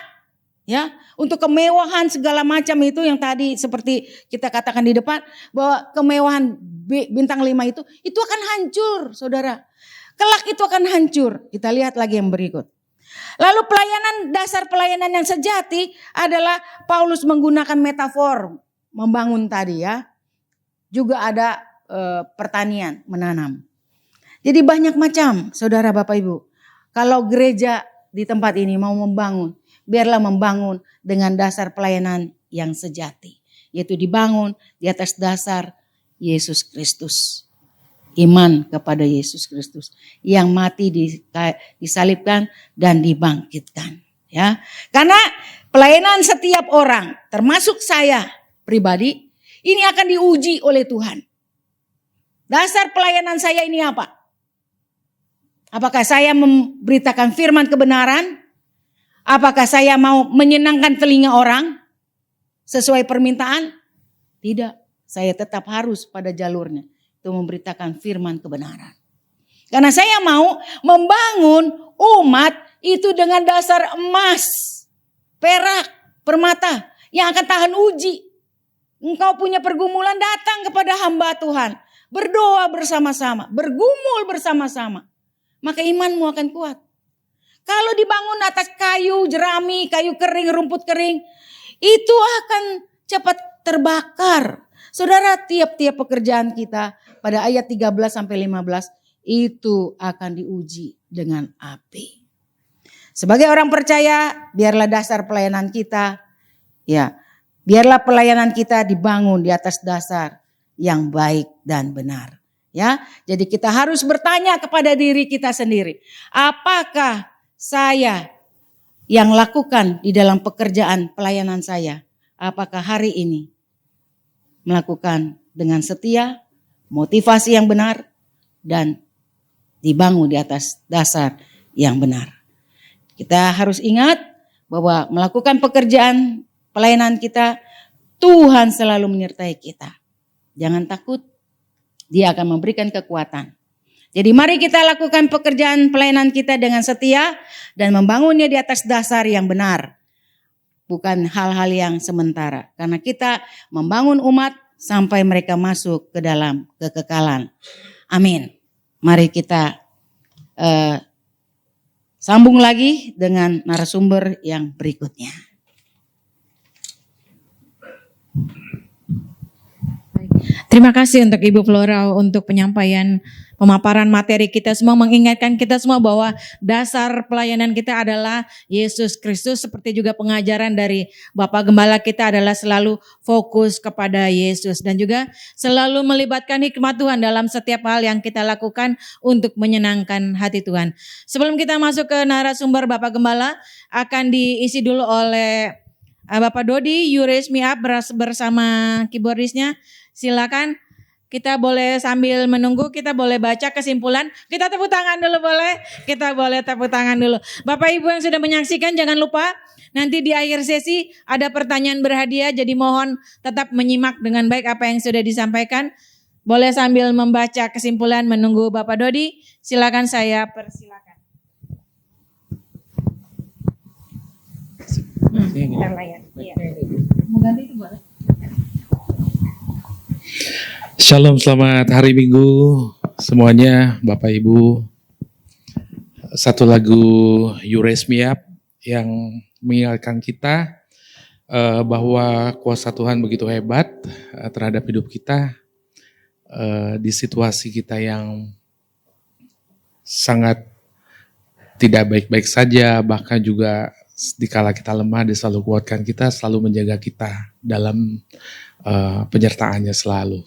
ya, untuk kemewahan segala macam itu yang tadi seperti kita katakan di depan bahwa kemewahan bintang 5 itu akan hancur, Saudara. Kelak itu akan hancur. Kita lihat lagi yang berikut. Lalu dasar pelayanan yang sejati adalah Paulus menggunakan metafor membangun tadi ya. Juga ada pertanian, menanam. Jadi banyak macam, Saudara Bapak Ibu. Kalau gereja di tempat ini mau membangun, biarlah membangun dengan dasar pelayanan yang sejati. Yaitu dibangun di atas dasar Yesus Kristus. Iman kepada Yesus Kristus. Yang mati disalibkan dan dibangkitkan. Ya, karena pelayanan setiap orang, termasuk saya pribadi, ini akan diuji oleh Tuhan. Dasar pelayanan saya ini apa? Apakah saya memberitakan firman kebenaran? Apakah saya mau menyenangkan telinga orang sesuai permintaan? Tidak, saya tetap harus pada jalurnya. Itu memberitakan firman kebenaran. Karena saya mau membangun umat itu dengan dasar emas, perak, permata yang akan tahan uji. Engkau punya pergumulan, datang kepada hamba Tuhan. Berdoa bersama-sama, bergumul bersama-sama. Maka imanmu akan kuat. Kalau dibangun atas kayu, jerami, kayu kering, rumput kering, itu akan cepat terbakar. Saudara, tiap-tiap pekerjaan kita pada ayat 13-15 itu akan diuji dengan api. Sebagai orang percaya, biarlah dasar pelayanan kita, ya, biarlah pelayanan kita dibangun di atas dasar yang baik dan benar. Ya, jadi kita harus bertanya kepada diri kita sendiri, apakah saya yang lakukan di dalam pekerjaan pelayanan saya, apakah hari ini melakukan dengan setia, motivasi yang benar, dan dibangun di atas dasar yang benar. Kita harus ingat bahwa melakukan pekerjaan pelayanan kita, Tuhan selalu menyertai kita. Jangan takut, Dia akan memberikan kekuatan. Jadi mari kita lakukan pekerjaan pelayanan kita dengan setia dan membangunnya di atas dasar yang benar. Bukan hal-hal yang sementara. Karena kita membangun umat sampai mereka masuk ke dalam kekekalan. Amin. Mari kita sambung lagi dengan narasumber yang berikutnya. Terima kasih untuk Ibu Flora untuk penyampaian pemaparan materi kita semua, mengingatkan kita semua bahwa dasar pelayanan kita adalah Yesus Kristus, seperti juga pengajaran dari Bapak Gembala kita adalah selalu fokus kepada Yesus dan juga selalu melibatkan hikmat Tuhan dalam setiap hal yang kita lakukan untuk menyenangkan hati Tuhan. Sebelum kita masuk ke narasumber, Bapak Gembala akan diisi dulu oleh Bapak Dodi, You Raise Me Up bersama keyboardisnya. Silakan, kita boleh sambil menunggu, kita boleh baca kesimpulan. Kita tepuk tangan dulu boleh? Kita boleh tepuk tangan dulu. Bapak Ibu yang sudah menyaksikan jangan lupa nanti di akhir sesi ada pertanyaan berhadiah. Jadi mohon tetap menyimak dengan baik apa yang sudah disampaikan. Boleh sambil membaca kesimpulan menunggu Bapak Dodi. Silakan, saya persilakan. Kita layan. Mau ganti itu boleh. Shalom, selamat hari Minggu semuanya, Bapak Ibu. Satu lagu You Raise Me Up yang mengingatkan kita bahwa kuasa Tuhan begitu hebat terhadap hidup kita di situasi kita yang sangat tidak baik-baik saja, bahkan juga dikala kita lemah, Dia selalu kuatkan kita, selalu menjaga kita dalam penyertaannya selalu.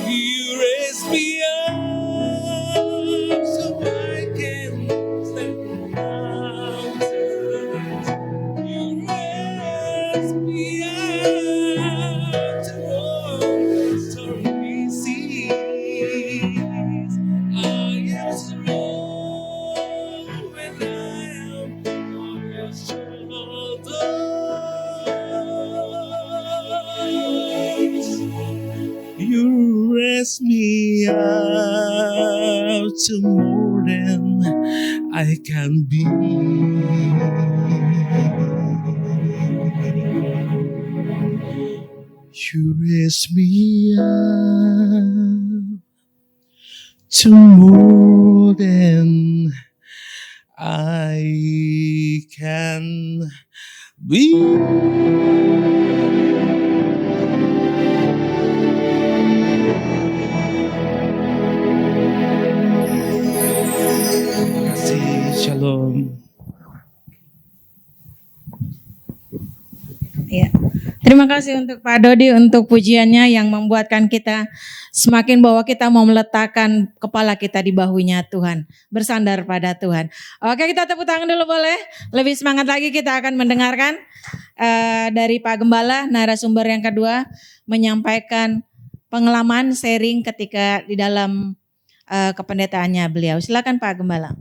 You raise me up so I can stand mountains. You raise me up to walk stormy seas. I am strong when I am on your shoulders. You raise me up to more than I can be. You raise me up to more than I can be. Terima kasih, shalom. Ya. Terima kasih untuk Pak Dodi untuk pujiannya yang membuatkan kita semakin bahwa kita mau meletakkan kepala kita di bahunya Tuhan, bersandar pada Tuhan. Oke, kita tepuk tangan dulu boleh? Lebih semangat lagi kita akan mendengarkan dari Pak Gembala, narasumber yang kedua, menyampaikan pengalaman sharing ketika di dalam kependetaannya beliau. Silakan Pak Gembala.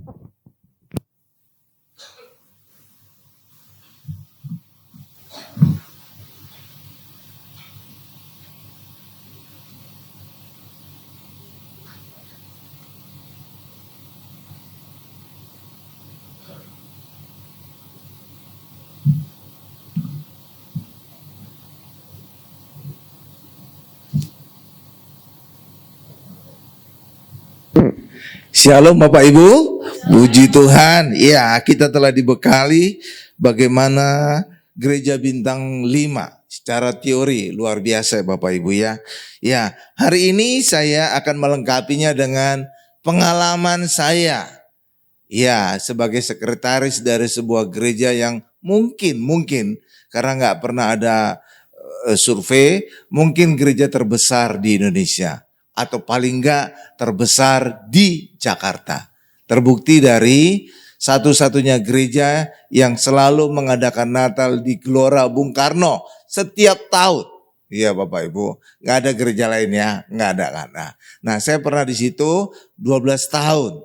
Shalom Bapak Ibu, puji Tuhan. Ya, kita telah dibekali bagaimana gereja bintang 5 secara teori luar biasa Bapak Ibu ya. Ya, hari ini saya akan melengkapinya dengan pengalaman saya. Ya, sebagai sekretaris dari sebuah gereja yang mungkin karena nggak pernah ada survei, mungkin gereja terbesar di Indonesia. Atau paling enggak terbesar di Jakarta. Terbukti dari satu-satunya gereja yang selalu mengadakan Natal di Gelora Bung Karno setiap tahun. Iya Bapak Ibu, enggak ada gereja lainnya, enggak ada. Nah, saya pernah di situ 12 tahun.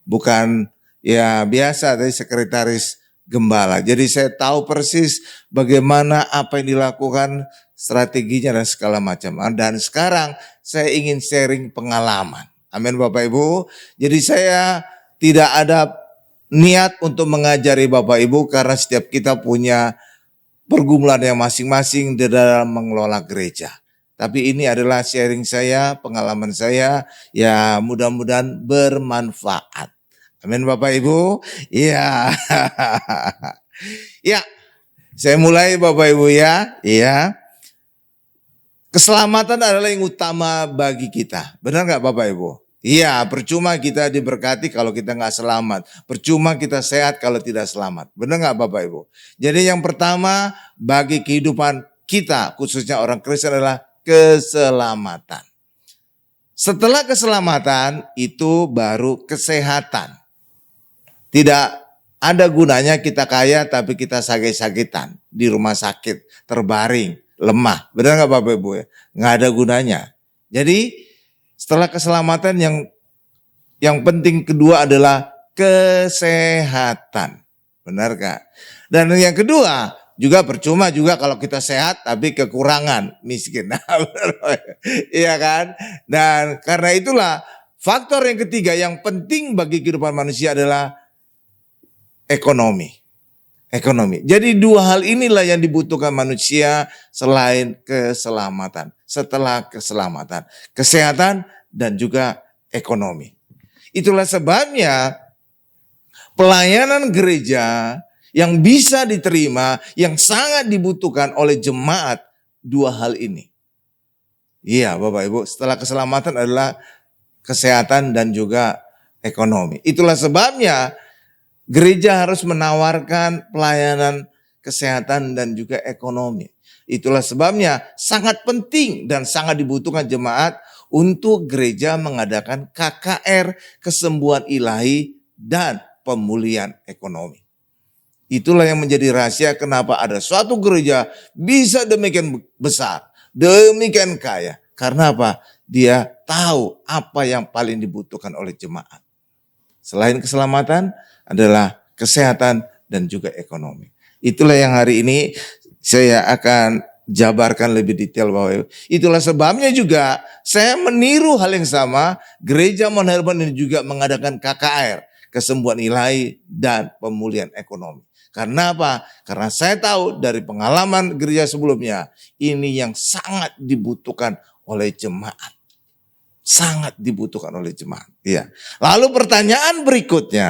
Bukan ya biasa dari sekretaris gembala. Jadi saya tahu persis bagaimana apa yang dilakukan, strateginya dan segala macam. Dan sekarang saya ingin sharing pengalaman. Amin Bapak Ibu. Jadi saya tidak ada niat untuk mengajari Bapak Ibu karena setiap kita punya pergumulan yang masing-masing di dalam mengelola gereja. Tapi ini adalah sharing saya, pengalaman saya, ya mudah-mudahan bermanfaat. Amin Bapak Ibu. Iya. Ya, saya mulai Bapak Ibu ya. Iya. Keselamatan adalah yang utama bagi kita. Benar nggak Bapak Ibu? Iya, percuma kita diberkati kalau kita nggak selamat. Percuma kita sehat kalau tidak selamat. Benar nggak Bapak Ibu? Jadi yang pertama bagi kehidupan kita, khususnya orang Kristen adalah keselamatan. Setelah keselamatan itu baru kesehatan. Tidak ada gunanya kita kaya tapi kita sakit-sakitan di rumah sakit, terbaring, lemah. Benar nggak Bapak Ibu ya? Nggak ada gunanya. Jadi setelah keselamatan yang penting kedua adalah kesehatan. Benar Kak? Dan yang kedua juga percuma juga kalau kita sehat tapi kekurangan, miskin. Iya kan? Dan karena itulah faktor yang ketiga yang penting bagi kehidupan manusia adalah ekonomi. Jadi dua hal inilah yang dibutuhkan manusia selain keselamatan. Setelah keselamatan, kesehatan dan juga ekonomi. Itulah sebabnya pelayanan gereja yang bisa diterima, yang sangat dibutuhkan oleh jemaat, dua hal ini. Iya Bapak Ibu, setelah keselamatan adalah kesehatan dan juga ekonomi. Itulah sebabnya Gereja harus menawarkan pelayanan kesehatan dan juga ekonomi. Itulah sebabnya sangat penting dan sangat dibutuhkan jemaat untuk gereja mengadakan KKR, kesembuhan ilahi dan pemulihan ekonomi. Itulah yang menjadi rahasia kenapa ada suatu gereja bisa demikian besar, demikian kaya. Karena apa? Dia tahu apa yang paling dibutuhkan oleh jemaat. Selain keselamatan adalah kesehatan dan juga ekonomi. Itulah yang hari ini saya akan jabarkan lebih detail Bapak Ibu. Itulah sebabnya juga saya meniru hal yang sama. Gereja Mount Hermon ini juga mengadakan KKR, kesembuhan ilahi dan pemulihan ekonomi. Karena apa? Karena saya tahu dari pengalaman gereja sebelumnya, ini yang sangat dibutuhkan oleh jemaat. Sangat dibutuhkan oleh jemaat. Ya. Lalu pertanyaan berikutnya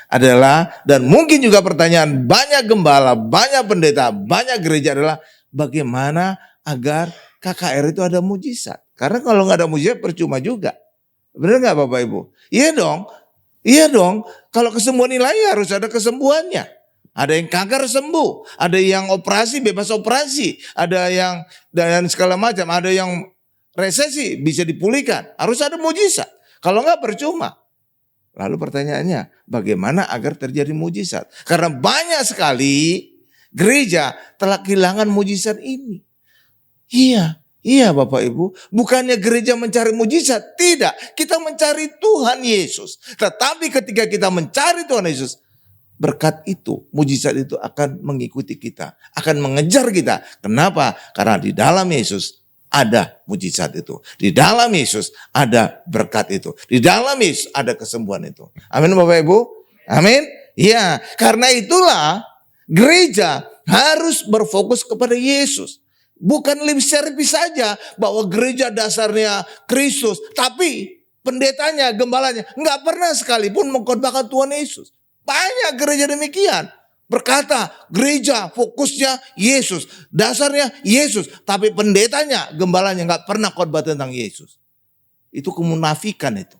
adalah, dan mungkin juga pertanyaan banyak gembala, banyak pendeta, banyak gereja adalah, bagaimana agar KKR itu ada mujizat? Karena kalau nggak ada mujizat percuma juga. Benar nggak Bapak Ibu? Iya dong. Iya dong. Kalau kesembuhan ilahi harus ada kesembuhannya. Ada yang kanker sembuh, ada yang operasi bebas operasi, ada yang dan segala macam, ada yang resesi bisa dipulihkan. Harus ada mujizat. Kalau enggak percuma. Lalu pertanyaannya, bagaimana agar terjadi mujizat? Karena banyak sekali gereja telah kehilangan mujizat ini. Iya Bapak Ibu, bukannya gereja mencari mujizat, tidak. Kita mencari Tuhan Yesus. Tetapi ketika kita mencari Tuhan Yesus, berkat itu, mujizat itu akan mengikuti kita, akan mengejar kita. Kenapa? Karena di dalam Yesus ada mujizat itu. Di dalam Yesus ada berkat itu. Di dalam Yesus ada kesembuhan itu. Amin Bapak Ibu? Amin? Ya, karena itulah gereja harus berfokus kepada Yesus. Bukan lip service saja bahwa gereja dasarnya Kristus. Tapi pendetanya, gembalanya nggak pernah sekalipun mengkhotbahkan Tuhan Yesus. Banyak gereja demikian. Berkata gereja fokusnya Yesus. Dasarnya Yesus. Tapi pendetanya, gembalanya nggak pernah khotbah tentang Yesus. Itu kemunafikan itu.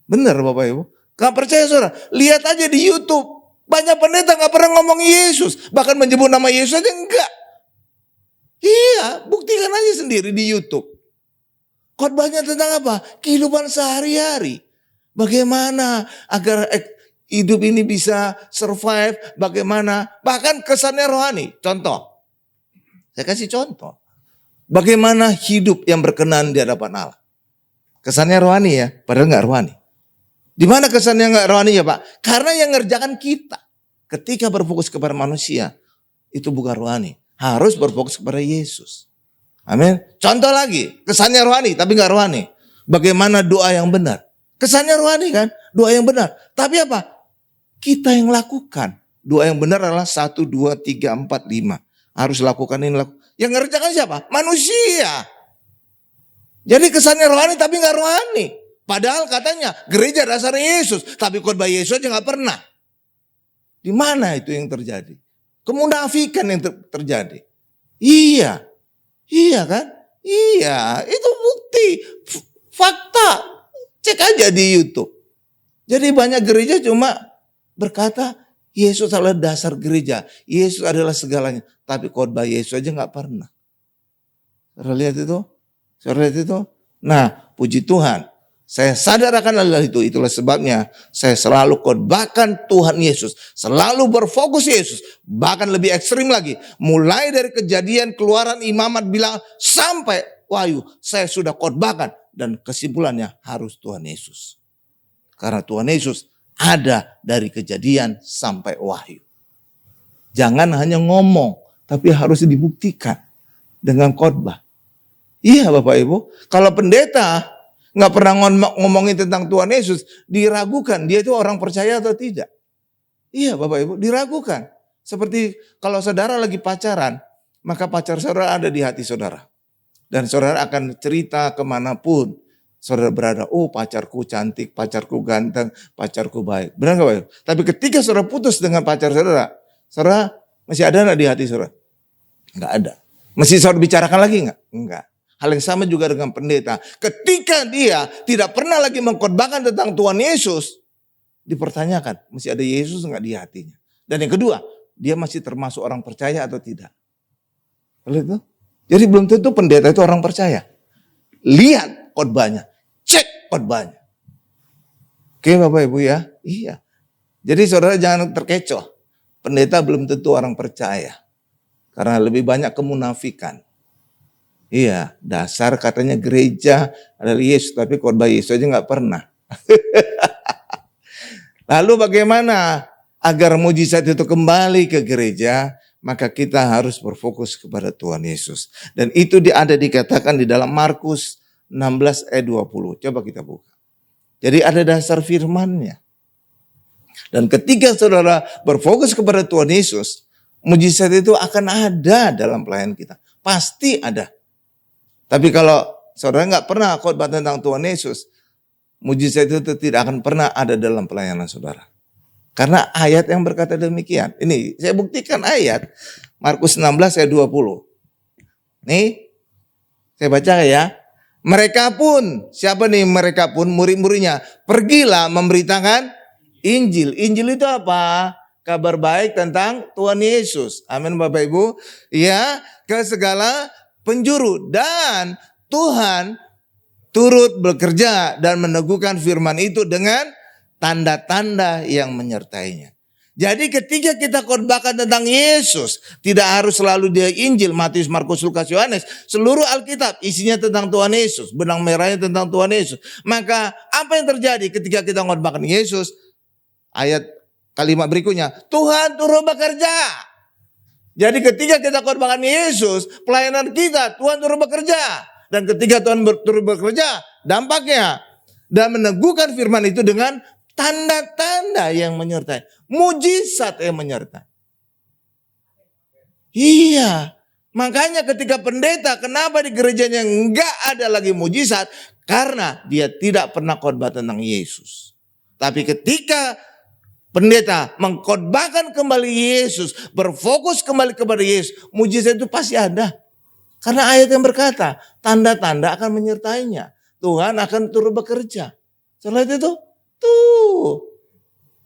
Benar Bapak Ibu. Gak percaya saudara. Lihat aja di YouTube. Banyak pendeta gak pernah ngomong Yesus. Bahkan menyebut nama Yesus aja enggak. Iya, buktikan aja sendiri di YouTube. Khotbahnya tentang apa? Kehidupan sehari-hari. Bagaimana agar hidup ini bisa survive, bagaimana, bahkan kesannya rohani. Contoh, saya kasih contoh. Bagaimana hidup yang berkenan di hadapan Allah. Kesannya rohani ya, padahal gak rohani. Di mana kesannya gak rohani ya Pak? Karena yang ngerjakan kita. Ketika berfokus kepada manusia, itu bukan rohani. Harus berfokus kepada Yesus. Amin. Contoh lagi, kesannya rohani tapi gak rohani. Bagaimana doa yang benar. Kesannya rohani kan, doa yang benar. Tapi apa? Kita yang lakukan. Doa yang benar adalah 1, 2, 3, 4, 5. Harus lakukan ini. Yang ngerjakan siapa? Manusia. Jadi kesannya rohani tapi gak rohani. Padahal katanya gereja dasarnya Yesus. Tapi khotbah Yesus aja gak pernah. Di mana itu yang terjadi? Kemunafikan yang terjadi. Iya. Iya kan? Iya. Itu bukti. Fakta. Cek aja di YouTube. Jadi banyak gereja cuma berkata Yesus adalah dasar gereja. Yesus adalah segalanya. Tapi khotbah Yesus aja gak pernah. Saudara lihat itu? Saudara lihat itu? Nah, puji Tuhan. Saya sadar akan hal itu. Itulah sebabnya saya selalu khotbahkan Tuhan Yesus. Selalu berfokus Yesus. Bahkan lebih ekstrim lagi. Mulai dari Kejadian, Keluaran, Imamat, Bilangan sampai Wahyu. Saya sudah khotbahkan. Dan kesimpulannya harus Tuhan Yesus. Karena Tuhan Yesus ada dari Kejadian sampai Wahyu. Jangan hanya ngomong. Tapi harus dibuktikan. Dengan khotbah. Iya Bapak Ibu. Kalau pendeta nggak pernah ngomongin tentang Tuhan Yesus, diragukan dia itu orang percaya atau tidak. Iya Bapak Ibu, diragukan. Seperti kalau saudara lagi pacaran, maka pacar saudara ada di hati saudara. Dan saudara akan cerita kemanapun saudara berada. Oh pacarku cantik, pacarku ganteng, pacarku baik. Benar nggak Bapak Ibu? Tapi ketika saudara putus dengan pacar saudara, saudara masih ada nggak di hati saudara? Nggak ada. Masih saudara bicarakan lagi nggak? Enggak. Hal yang sama juga dengan pendeta. Ketika dia tidak pernah lagi mengkhotbahkan tentang Tuhan Yesus, dipertanyakan, masih ada Yesus enggak di hatinya. Dan yang kedua, dia masih termasuk orang percaya atau tidak. Itu? Jadi belum tentu pendeta itu orang percaya. Lihat khotbahnya, cek khotbahnya. Oke Bapak Ibu ya, iya. Jadi saudara jangan terkecoh. Pendeta belum tentu orang percaya. Karena lebih banyak kemunafikan. Iya, dasar katanya gereja adalah Yesus, tapi khotbah Yesus aja nggak pernah. Lalu bagaimana agar mujizat itu kembali ke gereja? Maka kita harus berfokus kepada Tuhan Yesus. Dan itu ada dikatakan di dalam Markus 16 ayat 20. Coba kita buka. Jadi ada dasar firman-Nya. Dan ketika saudara berfokus kepada Tuhan Yesus, mujizat itu akan ada dalam pelayanan kita. Pasti ada. Tapi kalau saudara nggak pernah khotbah tentang Tuhan Yesus, mujizat itu tidak akan pernah ada dalam pelayanan saudara. Karena ayat yang berkata demikian. Ini saya buktikan ayat Markus 16 ayat 20. Nih, saya baca ya. Mereka pun, siapa nih mereka pun? Murid-muridnya. Pergilah memberitakan Injil. Injil itu apa? Kabar baik tentang Tuhan Yesus. Amin Bapak Ibu. Ya, ke segala penjuru. Dan Tuhan turut bekerja dan meneguhkan firman itu dengan tanda-tanda yang menyertainya. Jadi ketika kita khotbahkan tentang Yesus, tidak harus selalu dia Injil, Matius, Markus, Lukas, Yohanes. Seluruh Alkitab isinya tentang Tuhan Yesus. Benang merahnya tentang Tuhan Yesus. Maka apa yang terjadi ketika kita khotbahkan Yesus? Ayat kalimat berikutnya, Tuhan turut bekerja. Jadi ketika kita khotbahkan Yesus, pelayanan kita, Tuhan turut bekerja. Dan ketika Tuhan turut bekerja, dampaknya dan meneguhkan firman itu dengan tanda-tanda yang menyertai. Mujizat yang menyertai. Iya. Makanya ketika pendeta, kenapa di gerejanya enggak ada lagi mujizat? Karena dia tidak pernah khotbah tentang Yesus. Tapi ketika pendeta mengkhotbahkan kembali Yesus, berfokus kembali kepada Yesus, mujizat itu pasti ada. Karena ayat yang berkata, tanda-tanda akan menyertainya. Tuhan akan turut bekerja. Setelah itu tuh.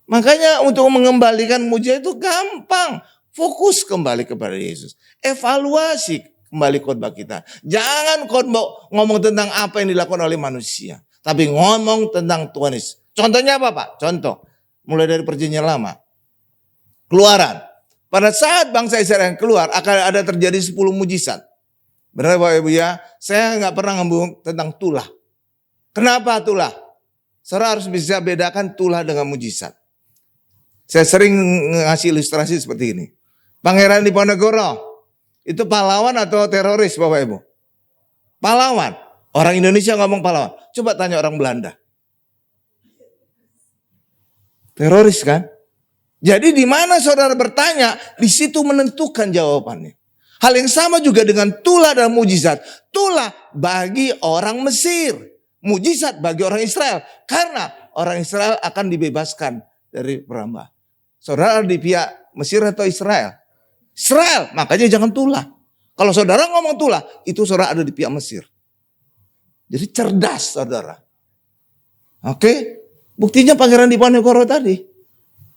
Makanya untuk mengembalikan mujizat itu gampang. Fokus kembali kepada Yesus. Evaluasi kembali khotbah kita. Jangan khotbah ngomong tentang apa yang dilakukan oleh manusia. Tapi ngomong tentang Tuhan Yesus. Contohnya apa Pak? Contoh. Mulai dari perjanjian lama. Keluaran. Pada saat bangsa Israel yang keluar akan ada terjadi 10 mujizat. Benar Bapak Ibu ya? Saya nggak pernah ngomong tentang tulah. Kenapa tulah? Saudara harus bisa bedakan tulah dengan mujizat. Saya sering ngasih ilustrasi seperti ini. Pangeran Diponegoro itu pahlawan atau teroris Bapak Ibu? Pahlawan. Orang Indonesia ngomong pahlawan. Coba tanya orang Belanda. Teroris kan? Jadi di mana saudara bertanya, di situ menentukan jawabannya. Hal yang sama juga dengan tulah dan mujizat. Tulah bagi orang Mesir. Mujizat bagi orang Israel. Karena orang Israel akan dibebaskan dari perambah. Saudara di pihak Mesir atau Israel? Israel, makanya jangan tulah. Kalau saudara ngomong tulah, itu saudara ada di pihak Mesir. Jadi cerdas saudara. Oke, buktinya Pangeran Diponegoro tadi.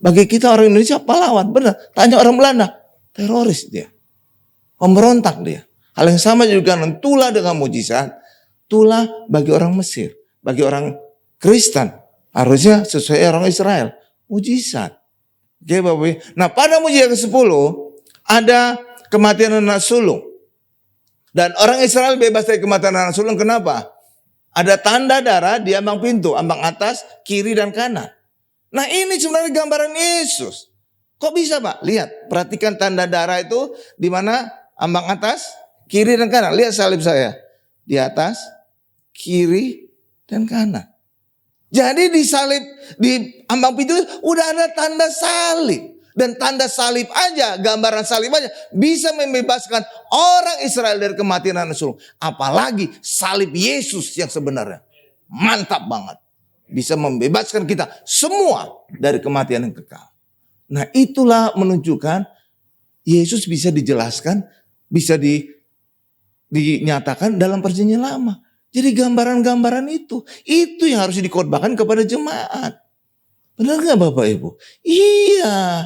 Bagi kita orang Indonesia pahlawan, benar. Tanya orang Belanda, teroris dia. Pemberontak dia. Hal yang sama juga dengan tulah dengan mujizat. Tulah bagi orang Mesir, bagi orang Kristen. Harusnya sesuai orang Israel. Mujizat. Oke Bapak. Nah pada mujizat ke-10 ada kematian anak sulung. Dan orang Israel bebas dari kematian anak sulung. Kenapa? Ada tanda darah di ambang pintu. Ambang atas, kiri dan kanan. Nah ini sebenarnya gambaran Yesus. Kok bisa Pak? Lihat, perhatikan tanda darah itu di mana ambang atas, kiri dan kanan. Lihat salib saya. Di atas, kiri dan kanan. Jadi di salib, di ambang pintu udah ada tanda salib. Dan tanda salib aja, gambaran salib aja bisa membebaskan orang Israel dari kematian anak sulung. Apalagi salib Yesus yang sebenarnya. Mantap banget. Bisa membebaskan kita semua dari kematian yang kekal. Nah itulah menunjukkan Yesus bisa dijelaskan, bisa dinyatakan dalam perjanjian lama. Jadi gambaran-gambaran itu yang harus dikhotbahkan kepada jemaat. Benar nggak Bapak Ibu? Iya.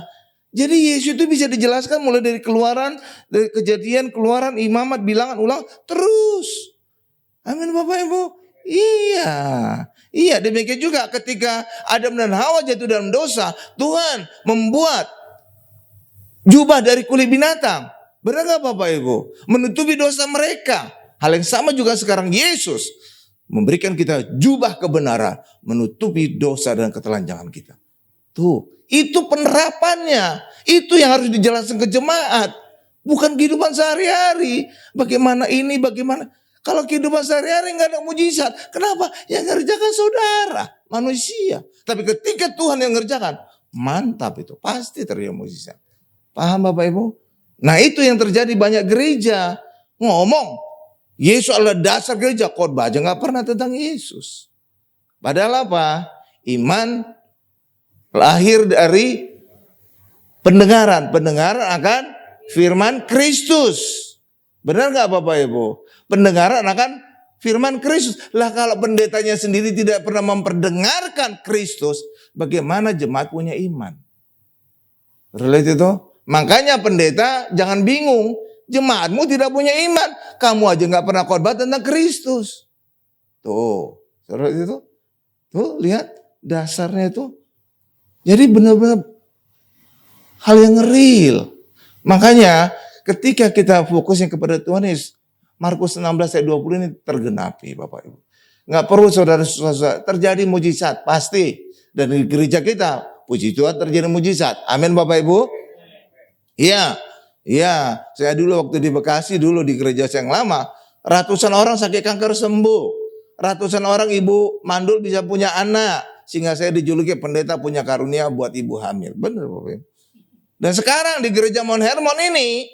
Jadi Yesus itu bisa dijelaskan mulai dari Keluaran, dari Kejadian, Keluaran, Imamat, Bilangan, Ulangan, terus. Amin Bapak Ibu. Iya. Iya, demikian juga ketika Adam dan Hawa jatuh dalam dosa, Tuhan membuat jubah dari kulit binatang. Benar nggak Bapak Ibu? Menutupi dosa mereka. Hal yang sama juga sekarang Yesus memberikan kita jubah kebenaran, menutupi dosa dan ketelanjangan kita. Tuh, itu penerapannya. Itu yang harus dijelaskan ke jemaat. Bukan kehidupan sehari-hari. Bagaimana ini, bagaimana. Kalau kehidupan sehari-hari nggak ada mujizat. Kenapa? Yang ngerjakan saudara, manusia. Tapi ketika Tuhan yang ngerjakan, mantap itu. Pasti terjadi mujizat. Paham Bapak Ibu? Nah itu yang terjadi banyak gereja. Ngomong, Yesus adalah dasar gereja, khotbah aja nggak pernah tentang Yesus. Padahal apa? Iman lahir dari pendengaran akan firman Kristus. Benar nggak Bapak Ibu? Pendengaran akan firman Kristus. Lah kalau pendetanya sendiri tidak pernah memperdengarkan Kristus, bagaimana jemaat punya iman? Relate itu? Makanya pendeta jangan bingung. Jemaatmu tidak punya iman. Kamu aja gak pernah khotbah tentang Kristus. Tuh. Saudara itu. Tuh lihat dasarnya itu. Jadi benar-benar hal yang real. Makanya ketika kita fokusnya kepada Tuhan Yesus. Markus 16 ayat 20 ini tergenapi Bapak Ibu. Gak perlu saudara-saudara terjadi mujizat. Pasti. Dan di gereja kita. Puji Tuhan terjadi mujizat. Amin Bapak Ibu. Iya. Ya, saya dulu waktu di Bekasi dulu di gereja yang lama, ratusan orang sakit kanker sembuh. Ratusan orang ibu mandul bisa punya anak. Sehingga saya dijuluki pendeta punya karunia buat ibu hamil. Benar Bapak. Dan sekarang di gereja Mount Hermon ini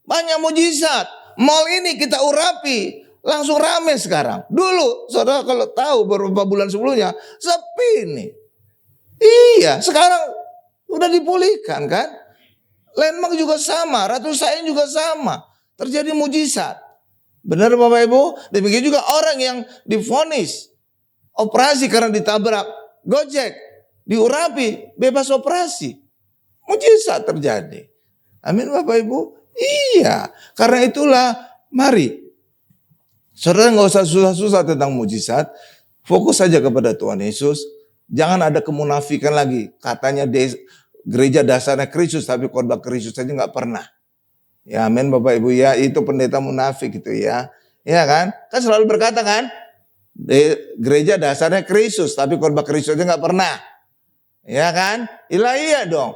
banyak mujizat. Mall ini kita urapi, langsung rame sekarang. Dulu, saudara kalau tahu beberapa bulan sebelumnya, sepi nih. Iya, sekarang udah dipulihkan kan? Landmark juga sama, Ratu Sain juga sama. Terjadi mujizat. Benar Bapak Ibu? Demikian juga orang yang divonis operasi karena ditabrak Gojek, diurapi, bebas operasi. Mujizat terjadi. Amin Bapak Ibu? Iya. Karena itulah mari. Saudara nggak usah susah-susah tentang mujizat. Fokus saja kepada Tuhan Yesus. Jangan ada kemunafikan lagi. Katanya gereja dasarnya Kristus, tapi khotbah Kristus saja nggak pernah. Ya amin Bapak Ibu ya, itu pendeta munafik gitu ya. Ya kan? Kan selalu berkata kan, gereja dasarnya Kristus, tapi khotbah Kristus aja nggak pernah. Ya kan? Iya dong.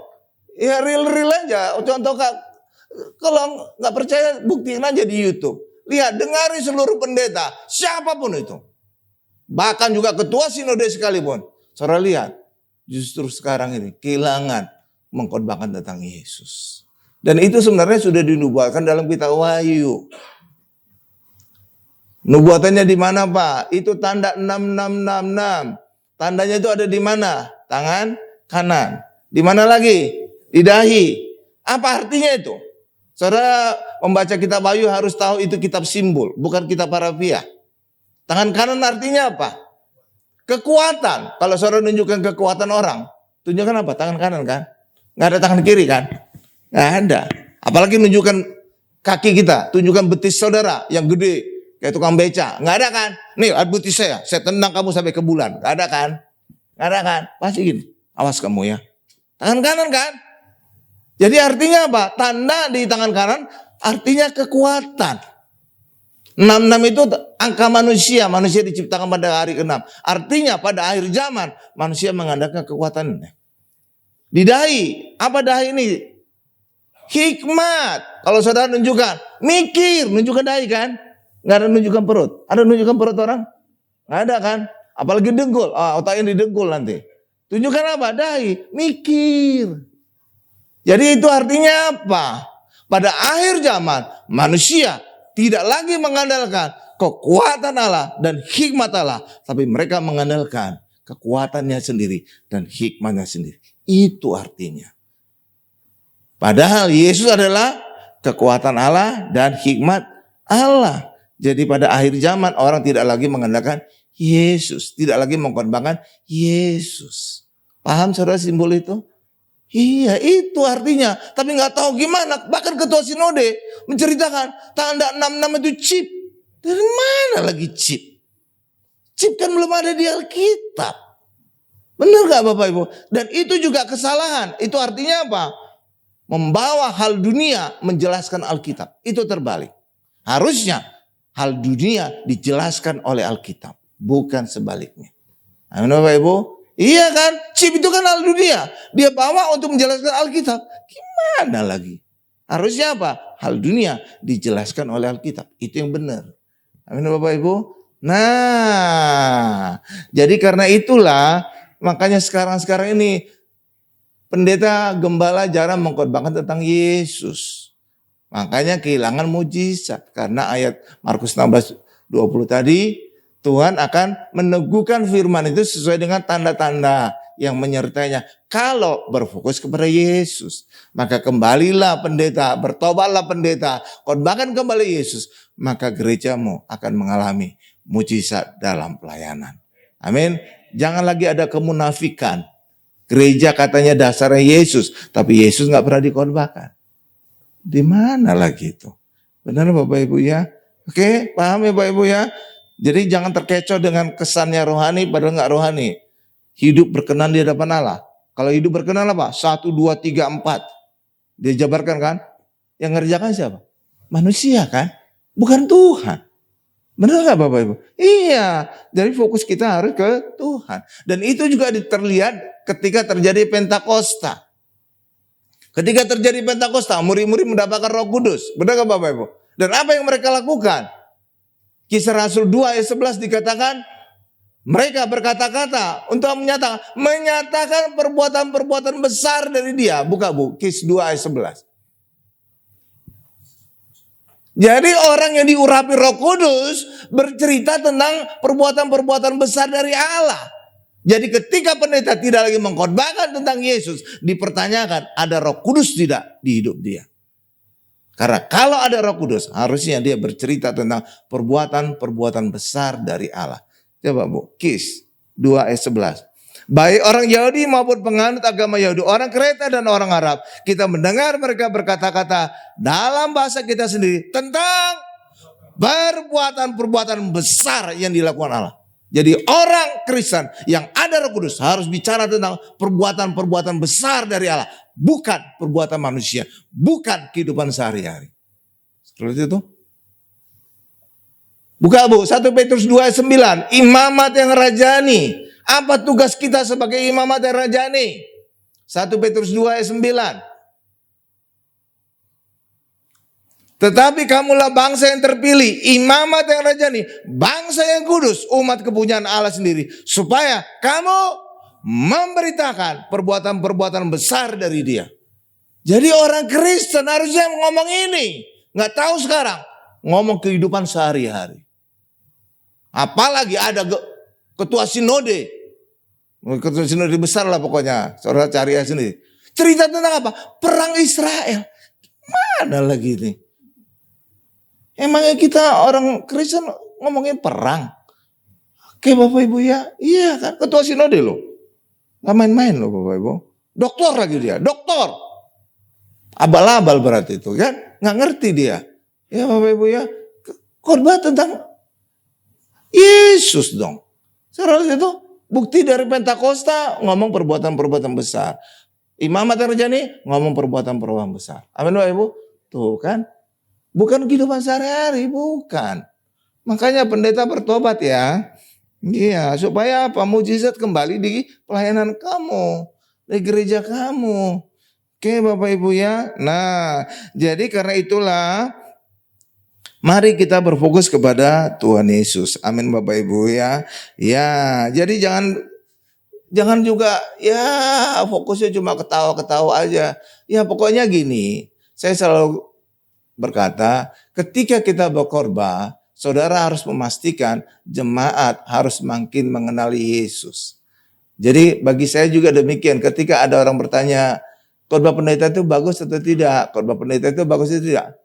Ya real aja. Contoh kalau nggak percaya buktiin aja di YouTube. Lihat, dengari seluruh pendeta, siapapun itu. Bahkan juga ketua sinode sekalipun. Saudara lihat. Justru sekarang ini kehilangan mengkhotbahkan tentang Yesus. Dan itu sebenarnya sudah dinubuatkan dalam kitab Wahyu. Nubuatannya di mana Pak? Itu tanda 6666. Tandanya itu ada di mana? Tangan kanan. Di mana lagi? Di dahi. Apa artinya itu? Saudara membaca kitab Wahyu harus tahu itu kitab simbol, bukan kitab parafiah. Tangan kanan artinya apa? Kekuatan. Kalau saudara menunjukkan kekuatan orang, tunjukkan apa? Tangan kanan kan? Nggak ada tangan kiri kan? Nggak ada. Apalagi menunjukkan kaki kita, tunjukkan betis saudara yang gede kayak tukang beca. Nggak ada kan? Nih, betis saya tendang kamu sampai ke bulan. Nggak ada kan? Nggak ada kan? Pasti gini. Awas kamu ya. Tangan kanan kan? Jadi artinya apa? Tanda di tangan kanan artinya kekuatan. 66 itu angka manusia. Manusia diciptakan pada hari ke-6. Artinya pada akhir zaman manusia mengandalkan kekuatannya. Di dahi. Apa dahi ini? Hikmat. Kalau saudara nunjukkan. Mikir. Nunjukkan dahi kan? Nggak ada nunjukkan perut. Ada nunjukkan perut orang? Nggak ada kan? Apalagi dengkul. Otaknya di dengkul nanti. Tunjukkan apa? Dahi. Mikir. Jadi itu artinya apa? Pada akhir zaman manusia tidak lagi mengandalkan kekuatan Allah dan hikmat Allah. Tapi mereka mengandalkan kekuatannya sendiri dan hikmatnya sendiri. Itu artinya. Padahal Yesus adalah kekuatan Allah dan hikmat Allah. Jadi pada akhir zaman orang tidak lagi mengandalkan Yesus. Tidak lagi mengkorbankan Yesus. Paham saudara simbol itu? Iya, itu artinya. Tapi nggak tahu gimana. Bahkan ketua sinode menceritakan tanda 66 itu chip. Dari mana lagi chip? Chip kan belum ada di Alkitab. Benar nggak Bapak Ibu? Dan itu juga kesalahan. Itu artinya apa? Membawa hal dunia menjelaskan Alkitab. Itu terbalik. Harusnya hal dunia dijelaskan oleh Alkitab. Bukan sebaliknya. Amin Bapak Ibu? Iya kan? Chip itu kan hal dunia. Dia bawa untuk menjelaskan Alkitab. Gimana lagi? Harusnya apa? Hal dunia dijelaskan oleh Alkitab. Itu yang benar. Amin Bapak Ibu? Nah, jadi karena itulah makanya sekarang ini pendeta gembala jarang mengkhotbahkan tentang Yesus. Makanya kehilangan mujizat. Karena ayat Markus 16:20 tadi, Tuhan akan meneguhkan firman itu sesuai dengan tanda-tanda yang menyertainya. Kalau berfokus kepada Yesus, maka kembalilah pendeta, bertobatlah pendeta, khotbahkan kembali Yesus, maka gerejamu akan mengalami mujizat dalam pelayanan. Amin. Jangan lagi ada kemunafikan. Gereja katanya dasarnya Yesus, tapi Yesus nggak pernah dikhotbahkan. Di mana lagi itu? Benar Bapak Ibu ya? Oke, paham ya Bapak Ibu ya? Jadi jangan terkecoh dengan kesannya rohani padahal nggak rohani. Hidup berkenan di hadapan Allah. Kalau hidup berkenan apa? 1, 2, 3, 4. Dia jabarkan kan? Yang ngerjakan siapa? Manusia kan? Bukan Tuhan. Benar nggak Bapak Ibu? Iya. Jadi fokus kita harus ke Tuhan. Dan itu juga terlihat ketika terjadi Pentakosta. Ketika terjadi Pentakosta, murid-murid mendapatkan Roh Kudus. Benar nggak Bapak Ibu? Dan apa yang mereka lakukan? Kisah Rasul 2 ayat 11 dikatakan, mereka berkata-kata untuk menyatakan perbuatan-perbuatan besar dari dia. Buka Bu, Kisah 2 ayat 11. Jadi orang yang diurapi Roh Kudus bercerita tentang perbuatan-perbuatan besar dari Allah. Jadi ketika pendeta tidak lagi mengkhotbahkan tentang Yesus, dipertanyakan ada Roh Kudus tidak di hidup dia. Karena kalau ada Roh Kudus, harusnya dia bercerita tentang perbuatan-perbuatan besar dari Allah. Coba Bu, Kis 2 ayat 11. Baik orang Yahudi maupun penganut agama Yahudi, orang Kreta dan orang Arab, kita mendengar mereka berkata-kata dalam bahasa kita sendiri tentang perbuatan-perbuatan besar yang dilakukan Allah. Jadi orang Kristen yang ada Roh Kudus harus bicara tentang perbuatan-perbuatan besar dari Allah. Bukan perbuatan manusia. Bukan kehidupan sehari-hari. Seperti itu. Buka Bu, 1 Petrus 2 ayat 9. Imamat yang rajani. Apa tugas kita sebagai imamat yang rajani? 1 Petrus 2 ayat 9. Tetapi kamulah bangsa yang terpilih, imamat yang rajani, bangsa yang kudus, umat kepunyaan Allah sendiri. Supaya kamu memberitakan perbuatan-perbuatan besar dari dia. Jadi orang Kristen harusnya ngomong ini. Nggak tahu sekarang. Ngomong kehidupan sehari-hari. Apalagi ada ketua sinode. Ketua sinode besar lah pokoknya. Saudara cari aja sendiri. Cerita tentang apa? Perang Israel. Mana lagi ini? Emangnya kita orang Kristen ngomongin perang? Oke Bapak Ibu ya. Iya kan ketua sinode loh. Gak main-main loh Bapak Ibu. Doktor lagi dia. Doktor. Abal-abal berarti itu kan. Gak ngerti dia. Ya Bapak Ibu ya. Khotbah tentang Yesus dong. Seharusnya itu bukti dari Pentakosta ngomong perbuatan-perbuatan besar. Imamat yang rajani ngomong perbuatan-perbuatan besar. Amin Bapak Ibu. Tuh kan. Bukan kehidupan sehari-hari, bukan. Makanya pendeta bertobat ya. Iya, supaya apa? Mujizat kembali di pelayanan kamu, di gereja kamu. Oke Bapak Ibu ya. Nah, jadi karena itulah mari kita berfokus kepada Tuhan Yesus. Amin Bapak Ibu ya. Ya, jadi jangan juga ya fokusnya cuma ketawa-ketawa aja. Ya pokoknya gini, saya selalu berkata, ketika kita berkhotbah, saudara harus memastikan jemaat harus makin mengenali Yesus. Jadi bagi saya juga demikian, ketika ada orang bertanya, khotbah pendeta itu bagus atau tidak? Khotbah pendeta itu bagus atau tidak?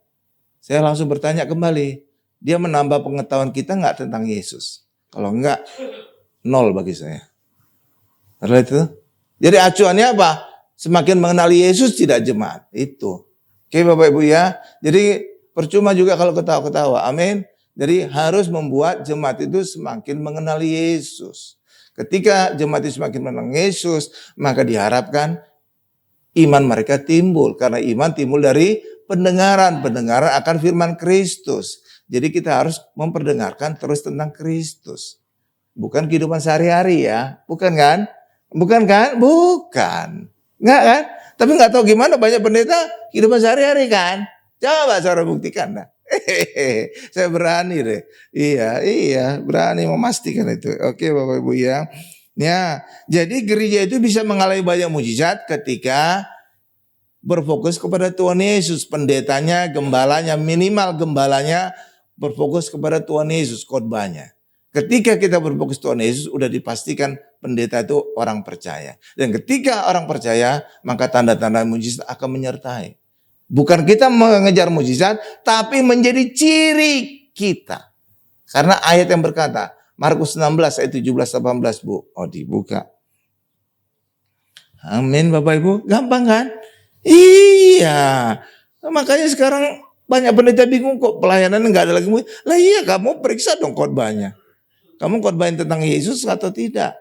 Saya langsung bertanya kembali, dia menambah pengetahuan kita nggak tentang Yesus? Kalau enggak, nol bagi saya. Karena itu, Jadi acuannya apa? Semakin mengenali Yesus tidak jemaat. Itu. Oke Bapak Ibu ya. Jadi percuma juga kalau ketawa-ketawa. Amin. Jadi harus membuat jemaat itu semakin mengenali Yesus. Ketika jemaat itu semakin mengenal Yesus, maka diharapkan iman mereka timbul. Karena iman timbul dari pendengaran. Pendengaran akan firman Kristus. Jadi kita harus memperdengarkan terus tentang Kristus. Bukan kehidupan sehari-hari ya. Bukan kan? Bukan kan? Bukan. Enggak kan? Tapi enggak tahu gimana banyak pendeta kehidupan sehari-hari kan? Coba saudara buktikan. Nah. Saya berani deh. Iya, berani memastikan itu. Oke Bapak Ibu ya. Ya, jadi gereja itu bisa mengalami banyak mujizat ketika berfokus kepada Tuhan Yesus. Pendetanya, gembalanya, minimal gembalanya berfokus kepada Tuhan Yesus khotbahnya. Ketika kita berfokus Tuhan Yesus, udah dipastikan pendeta itu orang percaya. Dan ketika orang percaya, maka tanda-tanda mujizat akan menyertai. Bukan kita mengejar mujizat, tapi menjadi ciri kita. Karena ayat yang berkata, Markus 16 ayat 17-18 Bu. Oh dibuka. Amin Bapak Ibu. Gampang kan? Iya. Makanya sekarang banyak pendeta bingung kok pelayanan nggak ada lagi. Lah iya kamu periksa dong khotbahnya. Kamu khotbahin tentang Yesus atau tidak?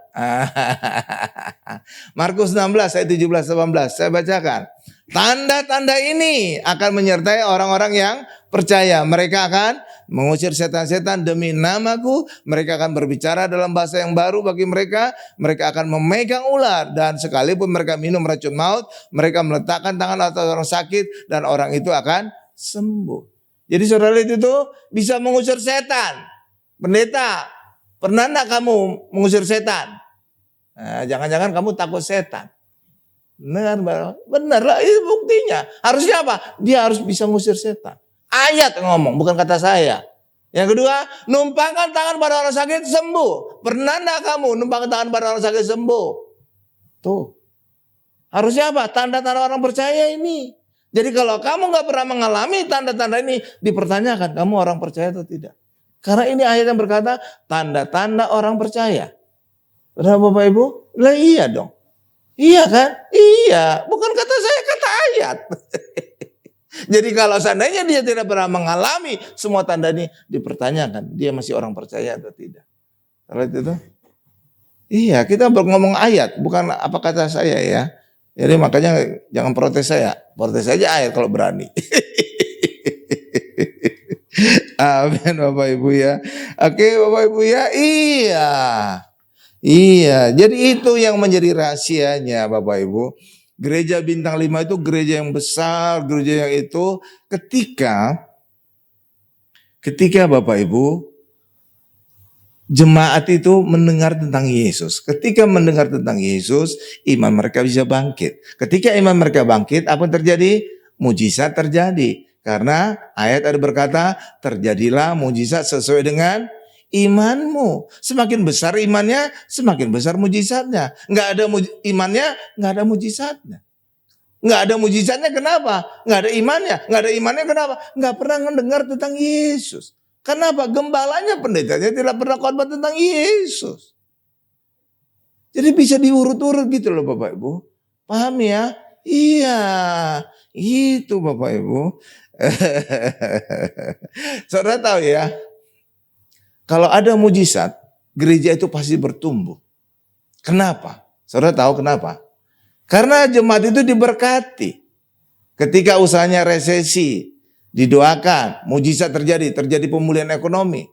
Markus 16 ayat 17-18 saya bacakan. Tanda-tanda ini akan menyertai orang-orang yang percaya. Mereka akan mengusir setan-setan demi namaku. Mereka akan berbicara dalam bahasa yang baru bagi mereka. Mereka akan memegang ular. Dan sekalipun mereka minum racun maut, mereka meletakkan tangan atas orang sakit dan orang itu akan sembuh. Jadi saudara itu tuh bisa mengusir setan. Pendeta, pernah enggak kamu mengusir setan? Nah, jangan-jangan kamu takut setan. Benar lah, itu buktinya. Harusnya apa? Dia harus bisa mengusir setan. Ayat ngomong, bukan kata saya. Yang kedua, numpangkan tangan pada orang sakit sembuh. Pernah enggak kamu numpangkan tangan pada orang sakit sembuh? Tuh. Harusnya apa? Tanda-tanda orang percaya ini. Jadi kalau kamu nggak pernah mengalami tanda-tanda ini, dipertanyakan kamu orang percaya atau tidak. Karena ini ayat yang berkata tanda-tanda orang percaya. Benar Bapak Ibu? Lah iya dong. Iya kan? Iya. Bukan kata saya, kata ayat. Jadi kalau seandainya dia tidak pernah mengalami semua tanda ini, dipertanyakan dia masih orang percaya atau tidak. Kalau itu iya, kita ngomong ayat, bukan apa kata saya ya. Jadi makanya jangan protes saya. Protes saja ayat kalau berani. Amin Bapak Ibu ya. Oke Bapak Ibu ya. Iya. Jadi itu yang menjadi rahasianya Bapak Ibu. Gereja Bintang 5 itu gereja yang besar. Gereja yang itu ketika Bapak Ibu jemaat itu mendengar tentang Yesus. Ketika mendengar tentang Yesus, iman mereka bisa bangkit. Ketika iman mereka bangkit, apa yang terjadi? Mujizat terjadi. Karena ayat ada berkata, terjadilah mujizat sesuai dengan imanmu. Semakin besar imannya, semakin besar mujizatnya. Enggak ada imannya, enggak ada mujizatnya. Enggak ada mujizatnya kenapa? Enggak ada imannya. Enggak ada imannya kenapa? Enggak pernah mendengar tentang Yesus. Kenapa? Gembalanya, pendetanya tidak pernah khotbah tentang Yesus. Jadi bisa diurut-urut gitu loh Bapak Ibu. Paham ya? Iya. Itu Bapak Ibu. Saudara tahu ya. Kalau ada mujizat, gereja itu pasti bertumbuh. Kenapa? Saudara tahu kenapa? Karena jemaat itu diberkati. Ketika usahanya resesi, didoakan, mujizat terjadi pemulihan ekonomi.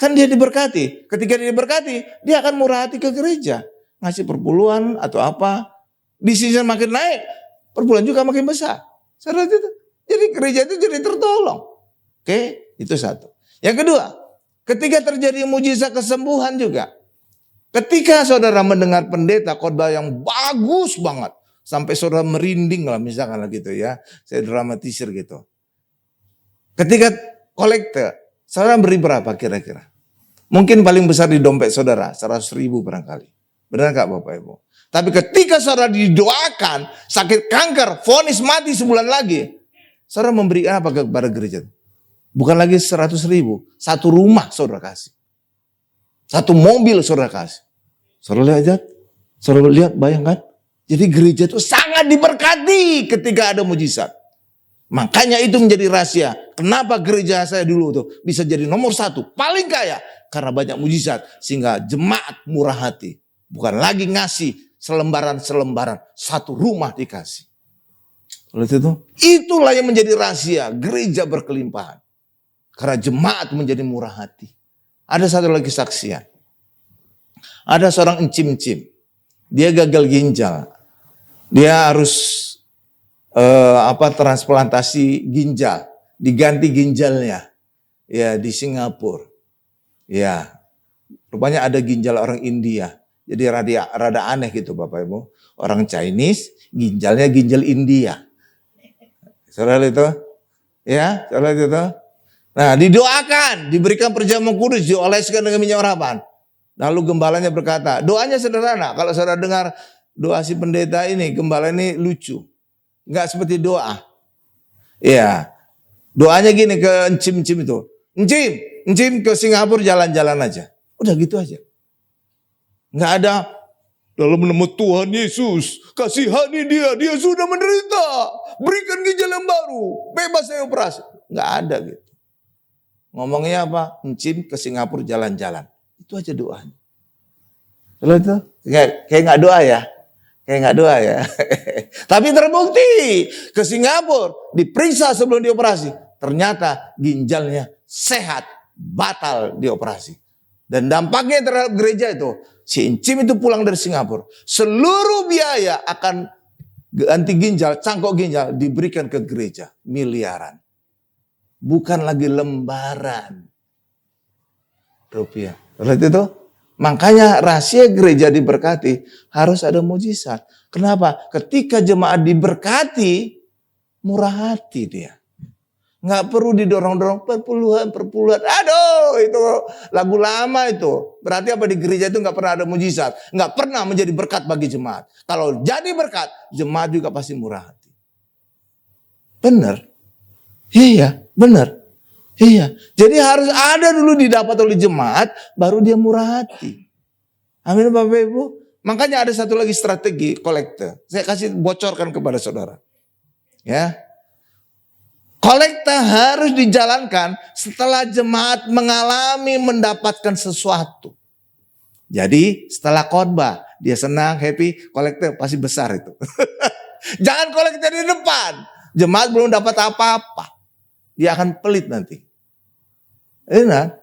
Kan dia diberkati. Ketika dia diberkati, dia akan murah hati ke gereja. Ngasih perpuluhan atau apa. Bisnisnya makin naik, perpuluhan juga makin besar. Saudara itu. Jadi gereja itu jadi tertolong. Oke, itu satu. Yang kedua, ketika terjadi mujizat kesembuhan juga. Ketika saudara mendengar pendeta khotbah yang bagus banget. Sampai saudara merinding lah misalkan lah gitu ya. Saya dramatisir gitu. Ketika kolekte, saudara beri berapa kira-kira? Mungkin paling besar di dompet saudara, 100.000 barangkali. Benar gak Bapak Ibu? Tapi ketika saudara didoakan, sakit kanker, vonis mati sebulan lagi. Saudara memberikan apa kepada gereja? Bukan lagi 100.000, satu rumah saudara kasih. Satu mobil saudara kasih. Saudara lihat, Saudara lihat, bayangkan. Jadi gereja itu sangat diberkati ketika ada mujizat. Makanya itu menjadi rahasia. Kenapa gereja saya dulu tuh bisa jadi nomor 1, paling kaya. Karena banyak mujizat. Sehingga jemaat murah hati. Bukan lagi ngasih selembaran-selembaran. Satu rumah dikasih. Oleh itu, itulah yang menjadi rahasia gereja berkelimpahan. Karena jemaat menjadi murah hati. Ada satu lagi saksian. Ada seorang encim-encim. Dia gagal ginjal. Dia harus transplantasi ginjal. Diganti ginjalnya. Ya, di Singapura. Ya, rupanya ada ginjal orang India. Jadi rada aneh gitu Bapak Ibu. Orang Chinese, ginjalnya ginjal India. Saudara itu? Ya, saudara itu? Nah, didoakan, diberikan perjamuan kudus, dioleskan dengan minyak urapan. Lalu gembalanya berkata, doanya sederhana. Kalau saudara dengar doa si pendeta ini, gembala ini lucu. Enggak seperti doa. Ya, doanya gini ke encim-encim itu. Encim ke Singapura jalan-jalan aja. Udah gitu aja. Enggak ada dalam nama Tuhan Yesus, kasihani dia sudah menderita. Berikan ginjal yang baru, bebas dari operasi. Enggak ada gitu. Ngomongnya apa? Encim ke Singapura jalan-jalan. Itu aja doanya. Kalau itu kayak nggak doa ya, kayak nggak doa ya. Tapi terbukti ke Singapura diperiksa sebelum dioperasi, ternyata ginjalnya sehat, batal dioperasi. Dan dampaknya terhadap gereja itu, si encim itu pulang dari Singapura, seluruh biaya akan ganti ginjal, cangkok ginjal diberikan ke gereja, miliaran. Bukan lagi lembaran rupiah. Berarti itu, makanya rahasia gereja diberkati harus ada mujizat. Kenapa? Ketika jemaat diberkati, murah hati dia. Nggak perlu didorong-dorong perpuluhan. Aduh, itu lagu lama itu. Berarti apa di gereja itu nggak pernah ada mujizat. Nggak pernah menjadi berkat bagi jemaat. Kalau jadi berkat, jemaat juga pasti murah hati. Benar? Iya, benar. Iya, jadi harus ada dulu didapat oleh jemaat, baru dia murah hati. Amin Bapak Ibu. Makanya ada satu lagi strategi kolekte. Saya kasih bocorkan kepada saudara. Ya, kolekte harus dijalankan setelah jemaat mengalami mendapatkan sesuatu. Jadi setelah khotbah, dia senang, happy, kolekte pasti besar itu. Jangan kolekte di depan. Jemaat belum dapat apa-apa. Dia akan pelit nanti. Enak.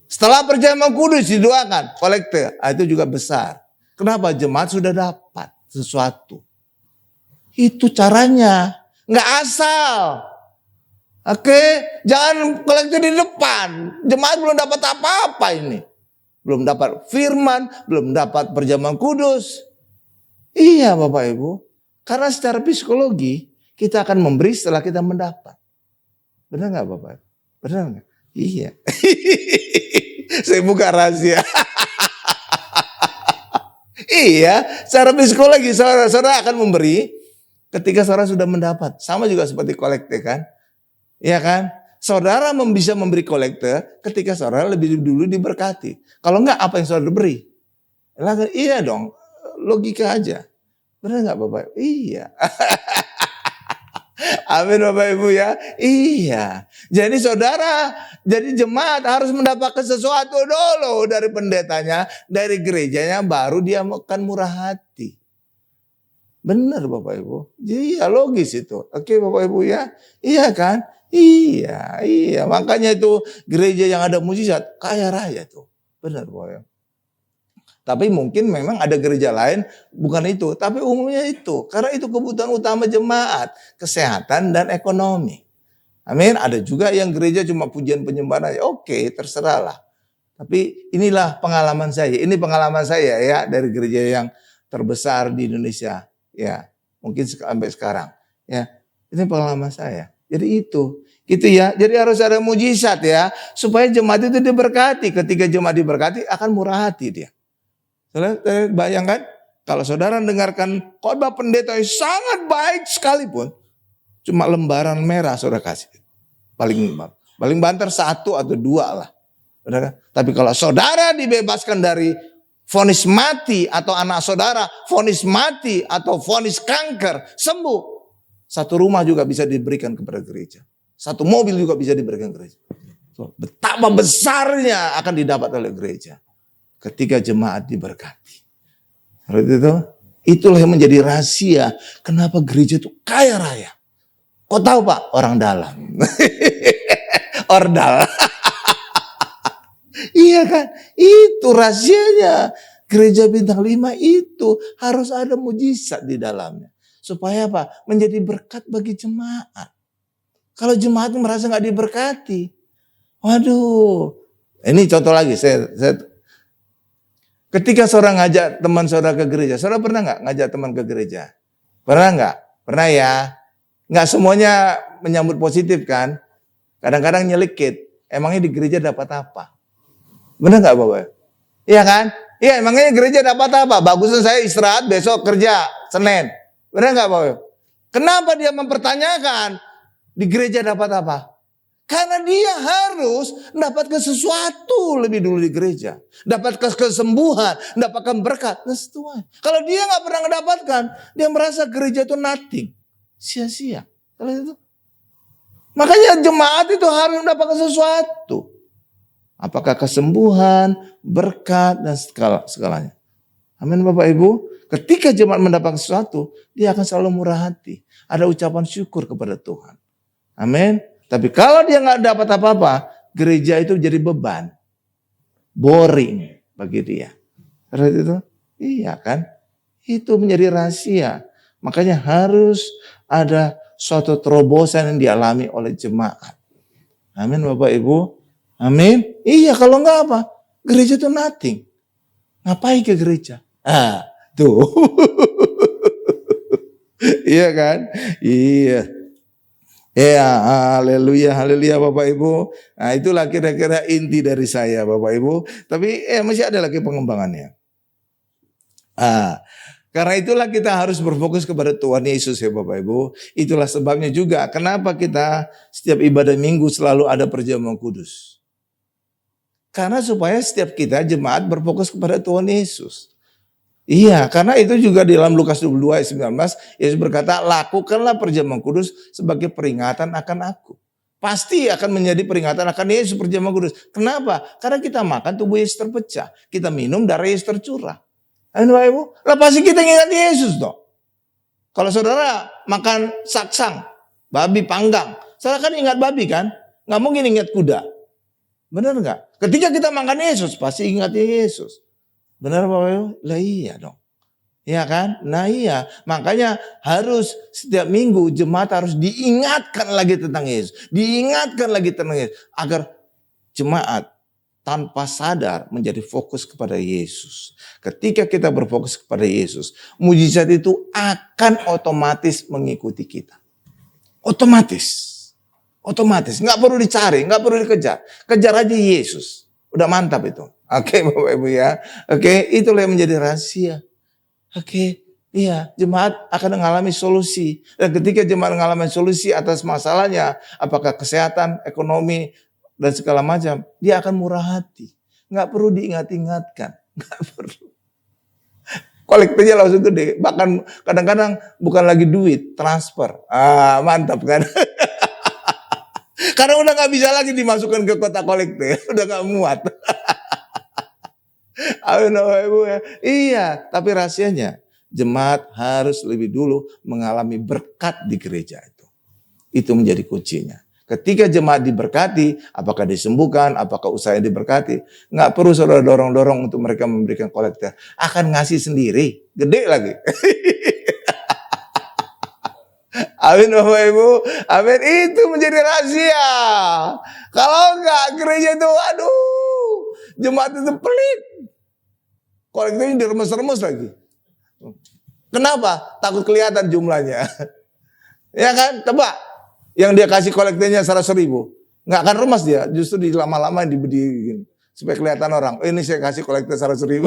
Setelah perjamuan kudus didoakan, kolekte, itu juga besar. Kenapa? Jemaat sudah dapat sesuatu. Itu caranya. Nggak asal. Oke, jangan kolekte di depan. Jemaat belum dapat apa-apa ini. Belum dapat firman, belum dapat perjamuan kudus. Iya Bapak Ibu. Karena secara psikologi, kita akan memberi setelah kita mendapat. Benar nggak Bapak? Benar nggak? Iya. Saya buka rahasia. Iya, secara psikologi saudara akan memberi ketika saudara sudah mendapat. Sama juga seperti kolekte kan? Iya kan? Saudara bisa memberi kolekte ketika saudara lebih dulu diberkati. Kalau enggak, apa yang saudara beri? Iya dong, logika aja. Benar nggak Bapak? Iya. Amin Bapak Ibu ya. Iya. Jadi saudara, jadi jemaat harus mendapatkan sesuatu dulu dari pendetanya, dari gerejanya, baru dia akan murah hati. Benar Bapak Ibu. Iya logis itu. Oke Bapak Ibu ya. Iya kan? Iya. Makanya itu gereja yang ada mujizat kaya raya tuh. Benar Bapak Ibu. Tapi mungkin memang ada gereja lain bukan itu. Tapi umumnya itu. Karena itu kebutuhan utama jemaat. Kesehatan dan ekonomi. Amin. Ada juga yang gereja cuma pujian penyembahan. Oke, terserah lah. Tapi inilah pengalaman saya. Ini pengalaman saya ya. Dari gereja yang terbesar di Indonesia. Ya, mungkin sampai sekarang. Ya, ini pengalaman saya. Jadi itu. Gitu ya. Jadi harus ada mujizat ya. Supaya jemaat itu diberkati. Ketika jemaat diberkati akan murah hati dia. Saudara bayangkan, kalau saudara dengarkan khotbah pendeta yang sangat baik sekalipun, cuma lembaran merah saudara kasih. Paling banter 1 atau 2 lah. Tapi kalau saudara dibebaskan dari vonis mati atau anak saudara vonis mati atau vonis kanker, sembuh. Satu rumah juga bisa diberikan kepada gereja. Satu mobil juga bisa diberikan gereja. Betapa besarnya akan didapat oleh gereja ketika jemaat diberkati. Seperti itu. Itulah yang menjadi rahasia kenapa gereja itu kaya raya. Kok tahu Pak? Orang dalam. Ordal. Iya kan? Itu rahasianya. Gereja bintang 5 itu harus ada mujizat di dalamnya. Supaya apa? Menjadi berkat bagi jemaat. Kalau jemaat merasa gak diberkati. Waduh. Ini contoh lagi. Ketika saudara ngajak teman saudara ke gereja. Saudara pernah gak ngajak teman ke gereja? Pernah gak? Pernah ya? Gak semuanya menyambut positif kan? Kadang-kadang nyelekit. Emangnya di gereja dapat apa? Benar gak Bapak? Iya kan? Iya, emangnya gereja dapat apa? Bagusan saya istirahat, besok kerja, Senin. Benar gak Bapak? Kenapa dia mempertanyakan di gereja dapat apa? Karena dia harus mendapatkan sesuatu lebih dulu di gereja. Dapatkan kesembuhan, dapatkan berkat. Nah, kalau dia gak pernah mendapatkan, dia merasa gereja itu nothing. Sia-sia. Kalau itu. Makanya jemaat itu harus mendapatkan sesuatu. Apakah kesembuhan, berkat, dan segalanya. Amin Bapak Ibu. Ketika jemaat mendapatkan sesuatu, dia akan selalu murah hati. Ada ucapan syukur kepada Tuhan. Amin. Tapi kalau dia nggak dapat apa-apa, gereja itu jadi beban. Boring bagi dia. Seperti itu? Iya kan? Itu menjadi rahasia. Makanya harus ada suatu terobosan yang dialami oleh jemaat. Amin Bapak Ibu. Amin. Iya, kalau enggak apa? Gereja itu nothing. Ngapain ke gereja? Tuh. Iya kan? Iya. Ya, haleluya, haleluya Bapak Ibu. Nah, itulah kira-kira inti dari saya Bapak Ibu. Tapi masih ada lagi pengembangannya. Karena itulah kita harus berfokus kepada Tuhan Yesus ya Bapak Ibu. Itulah sebabnya juga kenapa kita setiap ibadah minggu selalu ada perjamuan kudus. Karena supaya setiap kita jemaat berfokus kepada Tuhan Yesus. Iya, karena itu juga di dalam Lukas 22 ayat 19, Yesus berkata, lakukanlah perjamuan kudus sebagai peringatan akan aku. Pasti akan menjadi peringatan akan Yesus perjamuan kudus. Kenapa? Karena kita makan tubuh Yesus terpecah. Kita minum darah Yesus tercurah. Amin Bapak Ibu? Lah pasti kita ingat Yesus dong. Kalau saudara makan saksang, babi panggang, saudara kan ingat babi kan? Nggak mungkin ingat kuda. Benar nggak? Ketika kita makan Yesus, pasti ingat Yesus. Benar Bapak Ibu? Lah iya dong. Iya kan? Nah iya. Makanya harus setiap minggu jemaat harus diingatkan lagi tentang Yesus. Diingatkan lagi tentang Yesus. Agar jemaat tanpa sadar menjadi fokus kepada Yesus. Ketika kita berfokus kepada Yesus, mujizat itu akan otomatis mengikuti kita. Otomatis. Otomatis. Nggak perlu dicari, nggak perlu dikejar. Kejar aja Yesus. Udah mantap itu. Oke Bapak Ibu ya. Oke, itulah yang menjadi rahasia. Oke, iya, jemaat akan mengalami solusi. Dan ketika jemaat mengalami solusi atas masalahnya, apakah kesehatan, ekonomi, dan segala macam, dia akan murah hati. Nggak perlu diingat-ingatkan. Nggak perlu. Kolektornya langsung gede. Bahkan kadang-kadang bukan lagi duit, transfer. Mantap kan. Karena udah nggak bisa lagi dimasukkan ke kotak kolektor. Udah nggak muat. Amin Bapak Ibu ya. Iya, tapi rahasianya jemaat harus lebih dulu mengalami berkat di gereja itu. Itu menjadi kuncinya. Ketika jemaat diberkati, apakah disembuhkan, apakah usahanya diberkati, nggak perlu saudara dorong-dorong untuk mereka memberikan kolektor. Akan ngasih sendiri, gede lagi. Amin Bapak Ibu. Amin. Itu menjadi rahasia. Kalau enggak gereja itu jemaat itu pelit. Kolektornya diremes-remes lagi. Kenapa? Takut kelihatan jumlahnya. Ya kan? Coba. Yang dia kasih kolektornya 100.000. Nggak akan remes dia. Justru di lama-lama diberdiri. Supaya kelihatan orang. Ini saya kasih kolektor 100.000.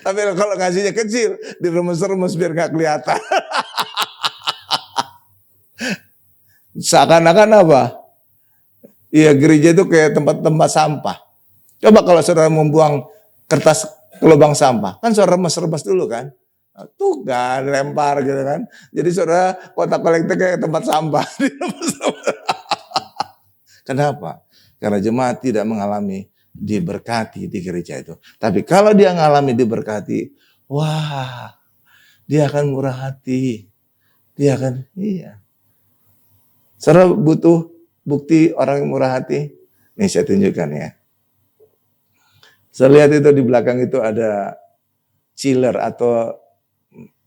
Tapi kalau kasihnya kecil. Diremes-remes biar nggak kelihatan. Seakan-akan apa? Iya, gereja itu kayak tempat-tempat sampah. Coba kalau saudara membuang kertas ke lubang sampah. Kan saudara remes-remes dulu kan. Tuh kan lempar gitu kan. Jadi saudara kotak kolektor kayak tempat sampah. Kenapa? Karena jemaat tidak mengalami diberkati di gereja itu. Tapi kalau dia mengalami diberkati, wah, dia akan murah hati. Dia akan, iya. Saudara butuh bukti orang yang murah hati? Nih saya tunjukkan ya. Saya lihat itu di belakang itu ada chiller atau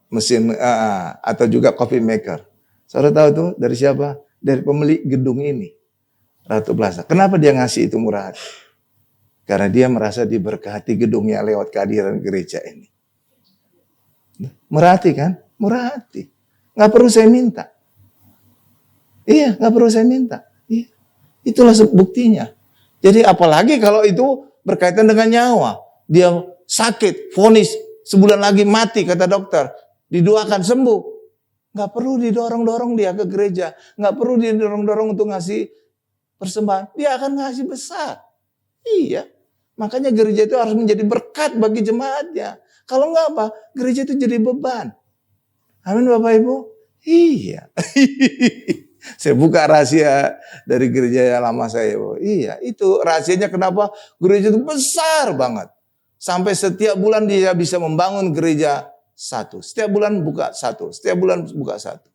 mesin atau juga coffee maker. Saudara tahu tuh dari siapa? Dari pemilik gedung ini, Ratu Plaza. Kenapa dia ngasih itu murah hati? Karena dia merasa diberkati gedungnya lewat kehadiran gereja ini. Murah hati kan? Murah hati. Nggak perlu saya minta. Iya, nggak perlu saya minta. Iya. Itulah buktinya. Jadi apalagi kalau itu berkaitan dengan nyawa. Dia sakit, vonis, sebulan lagi mati kata dokter. Didoakan sembuh. Nggak perlu didorong-dorong dia ke gereja. Nggak perlu didorong-dorong untuk ngasih persembahan. Dia akan ngasih besar. Iya. Makanya gereja itu harus menjadi berkat bagi jemaatnya. Kalau nggak apa, gereja itu jadi beban. Amin Bapak Ibu? Iya. Saya buka rahasia dari gereja lama saya. Iya, itu rahasianya kenapa gereja itu besar banget. Sampai setiap bulan dia bisa membangun gereja satu. Setiap bulan buka satu. Setiap bulan buka satu.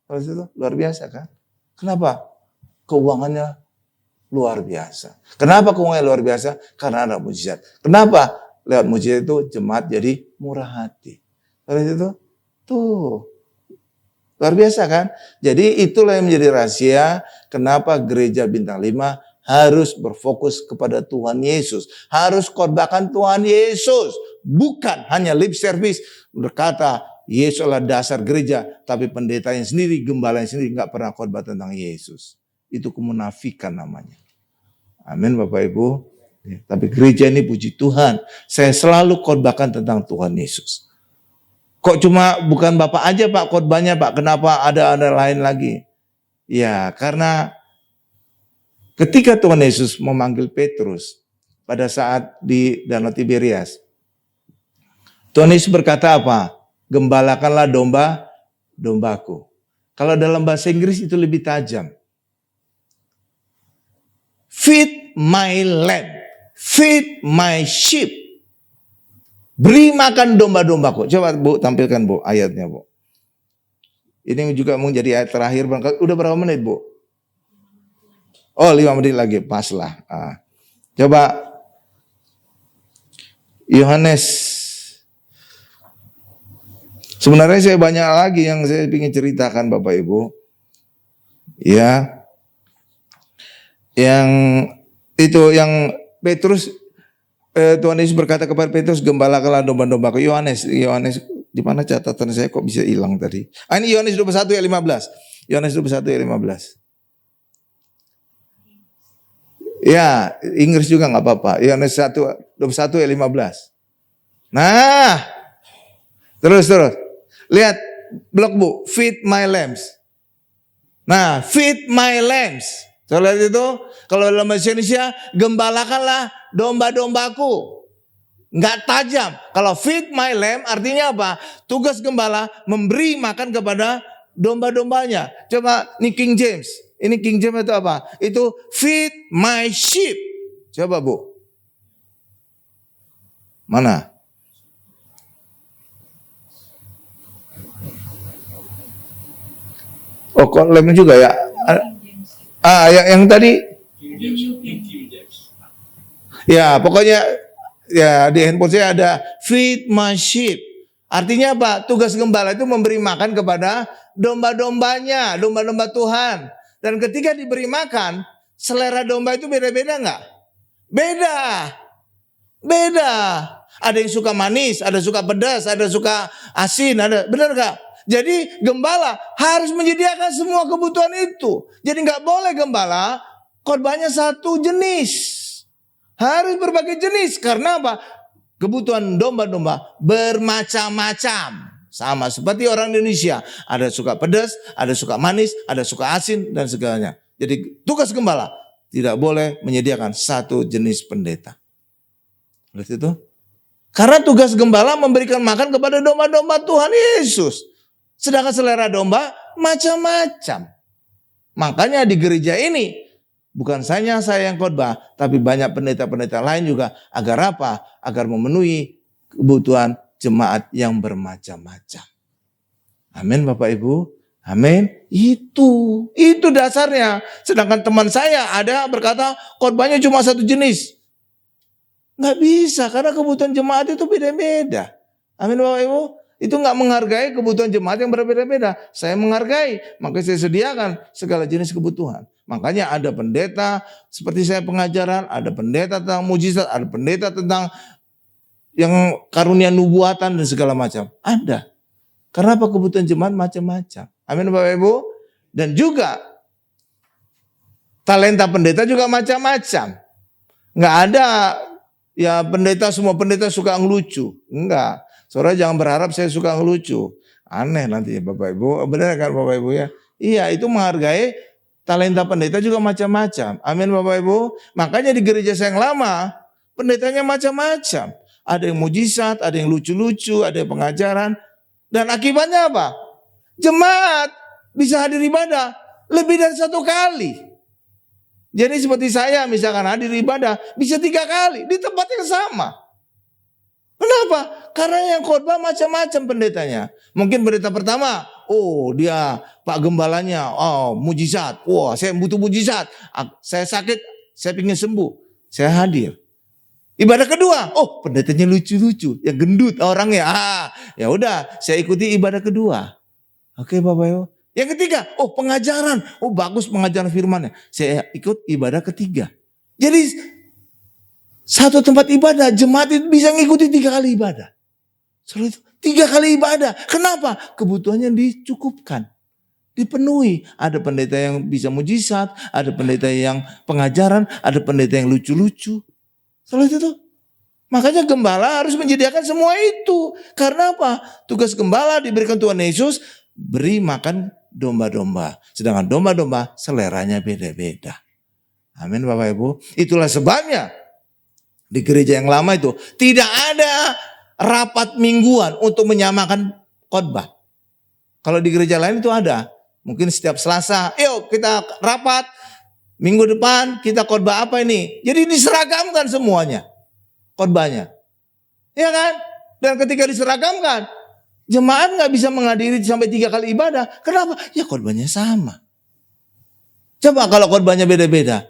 Kalau itu luar biasa kan? Kenapa? Keuangannya luar biasa. Kenapa keuangannya luar biasa? Karena ada mujizat. Kenapa? Lewat mujizat itu jemaat jadi murah hati. Kalau itu tuh. Luar biasa kan? Jadi itulah yang menjadi rahasia kenapa gereja bintang 5 harus berfokus kepada Tuhan Yesus. Harus khotbahkan Tuhan Yesus. Bukan hanya lip service berkata Yesus adalah dasar gereja. Tapi pendetanya sendiri, gembalanya sendiri nggak pernah khotbah tentang Yesus. Itu kemunafikan namanya. Amin Bapak Ibu. Tapi gereja ini puji Tuhan. Saya selalu khotbahkan tentang Tuhan Yesus. Kok cuma bukan Bapak aja Pak khotbahnya Pak, kenapa ada lain lagi? Ya karena ketika Tuhan Yesus memanggil Petrus pada saat di Danau Tiberias, Tuhan Yesus berkata apa? Gembalakanlah domba-dombaku. Kalau dalam bahasa Inggris itu lebih tajam. Feed my lamb, feed my sheep. Beri makan domba-dombaku. Coba Bu, tampilkan Bu ayatnya Bu. Ini juga mau jadi ayat terakhir. Udah berapa menit Bu? Oh 5 menit lagi, pas lah. Coba Yohanes. Sebenarnya saya banyak lagi yang saya ingin ceritakan Bapak Ibu. Ya. Yang itu yang Petrus Tuhan Yesus berkata kepada Petrus, gembalakanlah domba-dombaku. Yohanes, di mana catatan saya kok bisa hilang tadi? Ini Yohanes 21 ayat 15. Yohanes 21 ayat 15. Ya, Inggris juga nggak apa-apa. Yohanes 21 ayat 15. Nah, terus. Lihat blok Bu, feed my lambs. Nah, feed my lambs. Saya lihat itu, kalau dalam bahasa Indonesia, gembalakanlah domba-dombaku. Nggak tajam. Kalau feed my lamb artinya apa? Tugas gembala memberi makan kepada domba-dombanya. Coba ini King James. Ini King James itu apa? Itu feed my sheep. Coba Bu. Mana? Oh kok lamb juga ya? Yang tadi ya pokoknya ya di handphone saya ada feed my sheep. Artinya apa? Tugas gembala itu memberi makan kepada domba-dombanya, domba-domba Tuhan. Dan ketika diberi makan, selera domba itu beda-beda nggak? Beda. Ada yang suka manis, ada suka pedas, ada suka asin, ada benar nggak? Jadi gembala harus menyediakan semua kebutuhan itu. Jadi nggak boleh gembala khotbahnya satu jenis. Harus berbagai jenis. Karena apa? Kebutuhan domba-domba bermacam-macam. Sama seperti orang Indonesia. Ada suka pedas, ada suka manis, ada suka asin dan segalanya. Jadi tugas gembala tidak boleh menyediakan satu jenis pendeta. Lihat itu. Karena tugas gembala memberikan makan kepada domba-domba Tuhan Yesus. Sedangkan selera domba macam-macam. Makanya di gereja ini bukan hanya saya yang khotbah, tapi banyak pendeta-pendeta lain juga. Agar apa? Agar memenuhi kebutuhan jemaat yang bermacam-macam. Amin Bapak Ibu. Amin. Itu dasarnya. Sedangkan teman saya ada berkata khotbahnya cuma satu jenis. Nggak bisa karena kebutuhan jemaat itu beda-beda. Amin Bapak Ibu. Itu nggak menghargai kebutuhan jemaat yang berbeda-beda. Saya menghargai, maka saya sediakan segala jenis kebutuhan. Makanya ada pendeta seperti saya pengajaran, ada pendeta tentang mujizat, ada pendeta tentang yang karunia nubuatan dan segala macam. Ada. Karena apa? Kebutuhan jemaat macam-macam. Amin Bapak Ibu. Dan juga talenta pendeta juga macam-macam. Nggak ada ya pendeta, semua pendeta suka ngelucu. Enggak. Saudara jangan berharap saya suka ngelucu. Aneh nanti Bapak Ibu. Benar kan Bapak Ibu ya? Iya, itu menghargai talenta pendeta juga macam-macam. Amin Bapak Ibu. Makanya di gereja saya yang lama, pendetanya macam-macam. Ada yang mujizat, ada yang lucu-lucu, ada yang pengajaran. Dan akibatnya apa? Jemaat bisa hadir ibadah lebih dari 1 kali. Jadi seperti saya misalkan hadir ibadah bisa 3 kali di tempat yang sama. Kenapa? Karena yang khotbah macam-macam pendetanya. Mungkin pendeta pertama, oh dia Pak Gembalanya, oh mujizat. Wah saya butuh mujizat. Saya sakit, saya ingin sembuh. Saya hadir. Ibadah kedua, oh pendetanya lucu-lucu, yang gendut orangnya. Ya udah, saya ikuti ibadah kedua. Oke Bapak Ibu. Yang ketiga, oh pengajaran, oh bagus pengajaran firman-nya. Saya ikut ibadah ketiga. Jadi satu tempat ibadah, jemaat itu bisa ngikuti 3 kali ibadah. Soalnya itu 3 kali ibadah. Kenapa? Kebutuhannya dicukupkan, dipenuhi. Ada pendeta yang bisa mujizat, ada pendeta yang pengajaran, ada pendeta yang lucu-lucu. Soalnya itu. Makanya gembala harus menyediakan semua itu. Karena apa? Tugas gembala diberikan Tuhan Yesus, beri makan domba-domba. Sedangkan domba-domba seleranya beda-beda. Amin Bapak Ibu. Itulah sebabnya di gereja yang lama itu tidak ada rapat mingguan untuk menyamakan khotbah. Kalau di gereja lain itu ada. Mungkin setiap Selasa, yuk kita rapat. Minggu depan kita khotbah apa ini? Jadi diseragamkan semuanya khotbahnya. Ya kan? Dan ketika diseragamkan, jemaat nggak bisa menghadiri sampai 3 kali ibadah. Kenapa? Ya khotbahnya sama. Coba kalau khotbahnya beda-beda,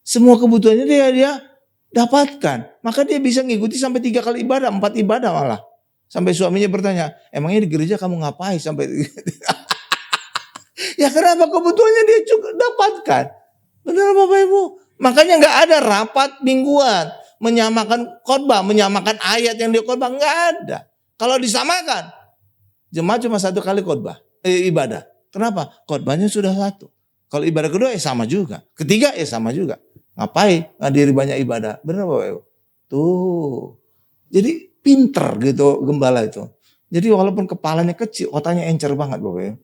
semua kebutuhannya dia dapatkan. Maka dia bisa ngikuti sampai 3 kali ibadah, 4 ibadah malah. Sampai suaminya bertanya, emangnya di gereja kamu ngapain sampai ya kenapa? Kebutuhannya dia juga dapatkan. Benar Bapak Ibu? Makanya nggak ada rapat mingguan menyamakan khotbah, menyamakan ayat yang dia khotbah, nggak ada. Kalau disamakan, jemaat cuma 1 kali khotbah, ibadah. Kenapa? Khotbahnya sudah 1. Kalau ibadah kedua sama juga, ketiga sama juga. Ngapain ngadiri banyak ibadah? Benar Bapak Ibu? Tuh. Jadi pinter gitu gembala itu. Jadi walaupun kepalanya kecil, otaknya encer banget Bapak Ibu.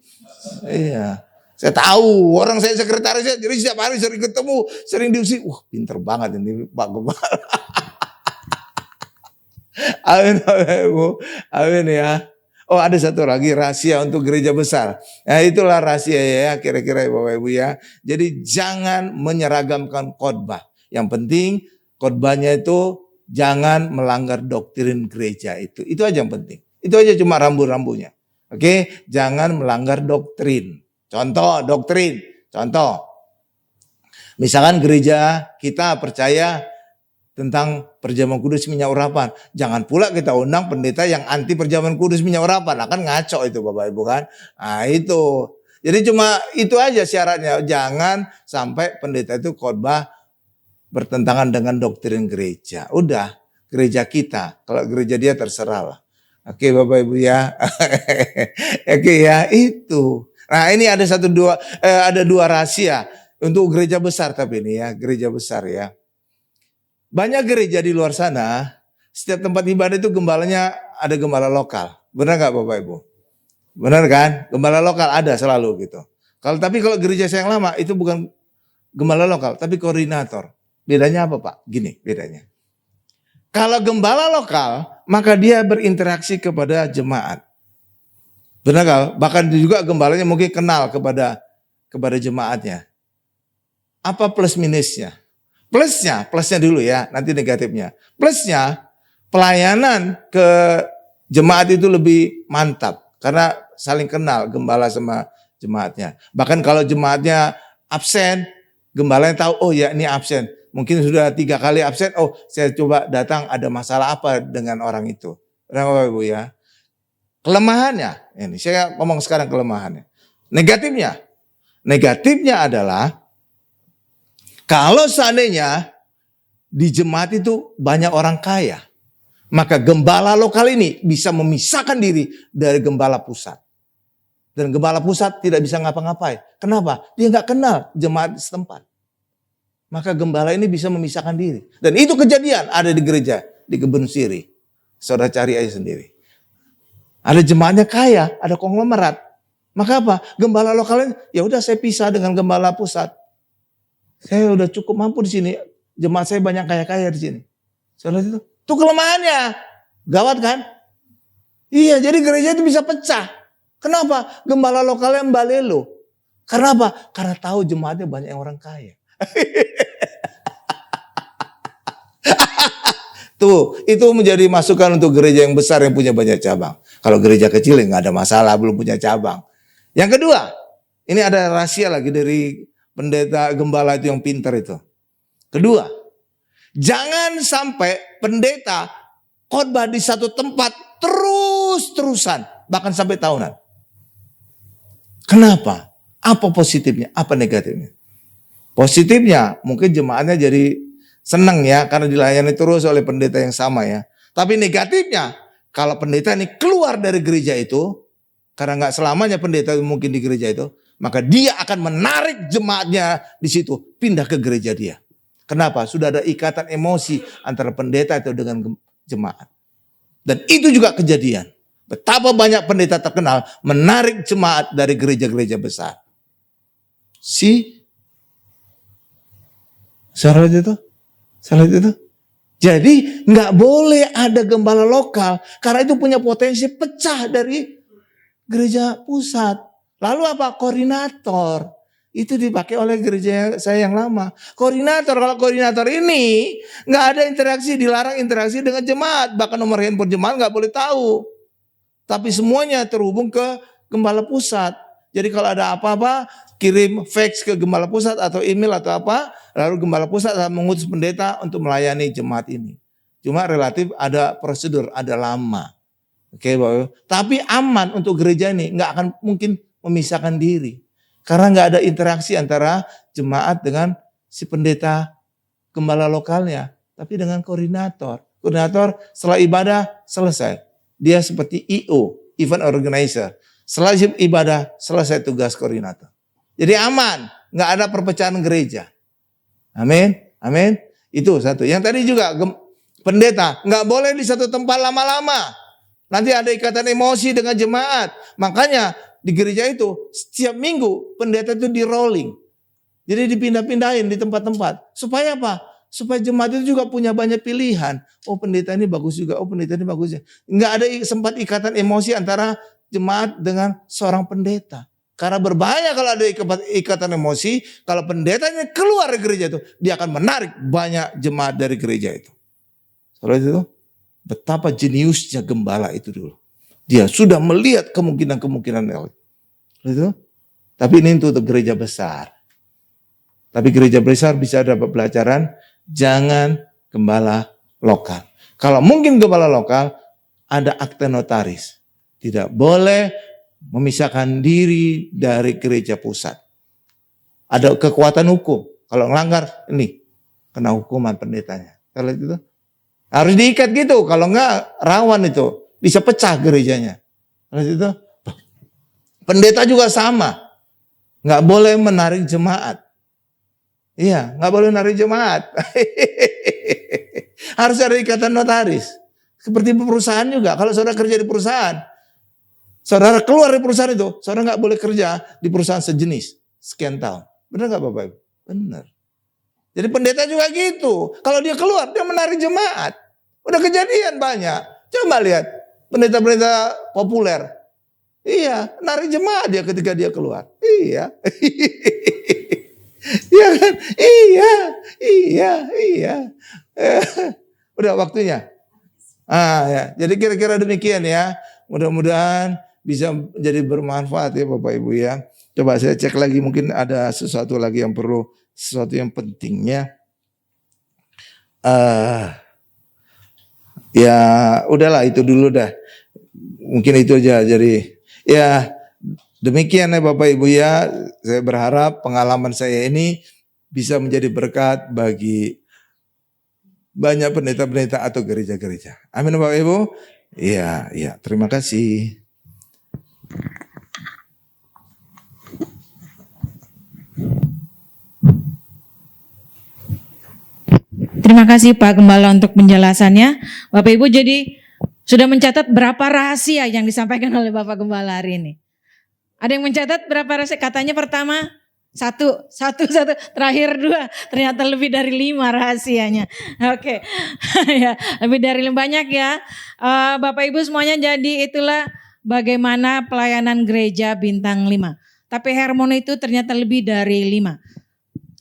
Iya. Saya tahu, orang saya sekretarisnya, jadi setiap hari sering ketemu, sering diusir. Wah pinter banget ini Pak Gembala. Amin Bapak Ibu. Amin ya. Oh ada satu lagi rahasia untuk gereja besar. Nah itulah rahasia ya kira-kira ya Bapak Ibu ya. Jadi jangan menyeragamkan khotbah. Yang penting khotbahnya itu jangan melanggar doktrin gereja itu. Itu aja yang penting. Itu aja cuma rambu-rambunya. Oke, jangan melanggar doktrin. Contoh doktrin. Contoh. Misalkan gereja kita percaya tentang perjamuan kudus minyak urapan. Jangan pula kita undang pendeta yang anti perjamuan kudus minyak urapan. Akan ngaco itu Bapak Ibu kan. Nah itu. Jadi cuma itu aja syaratnya. Jangan sampai pendeta itu khotbah bertentangan dengan doktrin gereja. Udah gereja kita. Kalau gereja dia terserah lah. Oke Bapak Ibu ya. Oke ya itu. Nah ini ada ada 2 rahasia. Untuk gereja besar tapi ini ya. Gereja besar ya. Banyak gereja di luar sana, setiap tempat ibadah itu gembalanya ada gembala lokal. Benar gak Bapak Ibu? Benar kan? Gembala lokal ada selalu gitu. Tapi kalau gereja saya yang lama itu bukan gembala lokal, tapi koordinator. Bedanya apa Pak? Gini bedanya. Kalau gembala lokal, maka dia berinteraksi kepada jemaat. Benar gak? Bahkan juga gembalanya mungkin kenal kepada jemaatnya. Apa plus minusnya? Plusnya dulu ya, nanti negatifnya. Plusnya, pelayanan ke jemaat itu lebih mantap. Karena saling kenal gembala sama jemaatnya. Bahkan kalau jemaatnya absen, gembalanya tahu, oh ya ini absen. Mungkin sudah 3 kali absen, oh saya coba datang, ada masalah apa dengan orang itu. Bapak Ibu ya. Kelemahannya, ini saya ngomong sekarang kelemahannya. Negatifnya adalah, kalau seandainya di jemaat itu banyak orang kaya, maka gembala lokal ini bisa memisahkan diri dari gembala pusat. Dan gembala pusat tidak bisa ngapa-ngapain. Kenapa? Dia nggak kenal jemaat setempat. Maka gembala ini bisa memisahkan diri. Dan itu kejadian ada di gereja, di Kebun Siri. Saudara cari aja sendiri. Ada jemaatnya kaya, ada konglomerat. Maka apa? Gembala lokalnya, ya udah saya pisah dengan gembala pusat. Saya udah cukup mampu di sini. Jemaat saya banyak kaya-kaya di sini. Saudara itu kelemahannya. Gawat kan? Iya, jadi gereja itu bisa pecah. Kenapa? Gembala lokalnya mbalelo. Karena apa? Karena tahu jemaatnya banyak yang orang kaya. Tuh, itu menjadi masukan untuk gereja yang besar yang punya banyak cabang. Kalau gereja kecil nggak ada masalah, belum punya cabang. Yang kedua, ini ada rahasia lagi dari pendeta gembala itu yang pintar itu. Kedua, jangan sampai pendeta khotbah di satu tempat terus-terusan, bahkan sampai tahunan. Kenapa? Apa positifnya? Apa negatifnya? Positifnya, mungkin jemaatnya jadi senang ya, karena dilayani terus oleh pendeta yang sama ya. Tapi negatifnya, kalau pendeta ini keluar dari gereja itu, karena nggak selamanya pendeta mungkin di gereja itu, maka dia akan menarik jemaatnya di situ, pindah ke gereja dia. Kenapa? Sudah ada ikatan emosi antara pendeta itu dengan jemaat. Dan itu juga kejadian. Betapa banyak pendeta terkenal menarik jemaat dari gereja-gereja besar. Salah itu? Jadi nggak boleh ada gembala lokal karena itu punya potensi pecah dari gereja pusat. Lalu apa? Koordinator. Itu dipakai oleh gereja saya yang lama. Koordinator, kalau koordinator ini nggak ada interaksi, dilarang interaksi dengan jemaat. Bahkan nomor handphone jemaat nggak boleh tahu. Tapi semuanya terhubung ke gembala pusat. Jadi kalau ada apa-apa, kirim fax ke gembala pusat atau email atau apa, lalu gembala pusat akan mengutus pendeta untuk melayani jemaat ini. Cuma relatif ada prosedur, ada lama. Oke, Bapak. Tapi aman untuk gereja ini, nggak akan mungkin memisahkan diri. Karena nggak ada interaksi antara jemaat dengan si pendeta gembala lokalnya, tapi dengan koordinator. Koordinator setelah ibadah selesai. Dia seperti IO, event organizer. Setelah ibadah selesai tugas koordinator. Jadi aman, nggak ada perpecahan gereja. Amin, amin. Itu satu. Yang tadi juga pendeta nggak boleh di satu tempat lama-lama. Nanti ada ikatan emosi dengan jemaat. Makanya di gereja itu setiap minggu pendeta itu di rolling. Jadi dipindah-pindahin di tempat-tempat. Supaya apa? Supaya jemaat itu juga punya banyak pilihan. Oh pendeta ini bagus juga. Oh pendeta ini bagus. Nggak ada sempat ikatan emosi antara jemaat dengan seorang pendeta. Karena berbahaya kalau ada ikatan emosi. Kalau pendetanya keluar dari gereja itu, dia akan menarik banyak jemaat dari gereja itu. Soalnya itu, betapa jeniusnya gembala itu dulu. Dia sudah melihat kemungkinan-kemungkinan itu. Tapi ini untuk gereja besar. Tapi gereja besar bisa dapat pelajaran, jangan gembala lokal. Kalau mungkin gembala lokal, ada akte notaris. Tidak boleh memisahkan diri dari gereja pusat. Ada kekuatan hukum. Kalau melanggar, ini kena hukuman pendetanya. Kalau itu harus diikat gitu. Kalau enggak, rawan itu. Bisa pecah gerejanya. Kalau itu pendeta juga sama. Nggak boleh menarik jemaat. Iya, nggak boleh menarik jemaat. Harus ada ikatan notaris. Seperti perusahaan juga. Kalau saudara kerja di perusahaan, saudara keluar dari perusahaan itu, saudara nggak boleh kerja di perusahaan sejenis sekian tahun. Benar nggak Bapak Ibu? Benar. Jadi pendeta juga gitu. Kalau dia keluar, dia menarik jemaat. Udah kejadian banyak. Coba lihat pendeta-pendeta populer. Iya, narik jemaat dia ketika dia keluar. Iya. Iya kan? Iya. Udah waktunya. Ya. Jadi kira-kira demikian ya. Mudah-mudahan bisa jadi bermanfaat ya Bapak Ibu ya. Coba saya cek lagi, mungkin ada sesuatu lagi yang perlu, sesuatu yang pentingnya. Ya udahlah itu dulu dah. Mungkin itu aja. Jadi ya demikian ya Bapak Ibu ya. Saya berharap pengalaman saya ini bisa menjadi berkat bagi banyak pendeta-pendeta atau gereja-gereja. Amin Bapak Ibu. Iya, terima kasih. Terima kasih Pak Gembala untuk penjelasannya. Bapak Ibu jadi sudah mencatat berapa rahasia yang disampaikan oleh Bapak Gembala hari ini? Ada yang mencatat berapa rahasia? Katanya pertama satu, terakhir 2, ternyata lebih dari 5 rahasianya. Oke. Ya, lebih dari 5, banyak ya. Bapak Ibu semuanya, jadi itulah bagaimana pelayanan gereja bintang 5. Tapi Hermon itu ternyata lebih dari 5.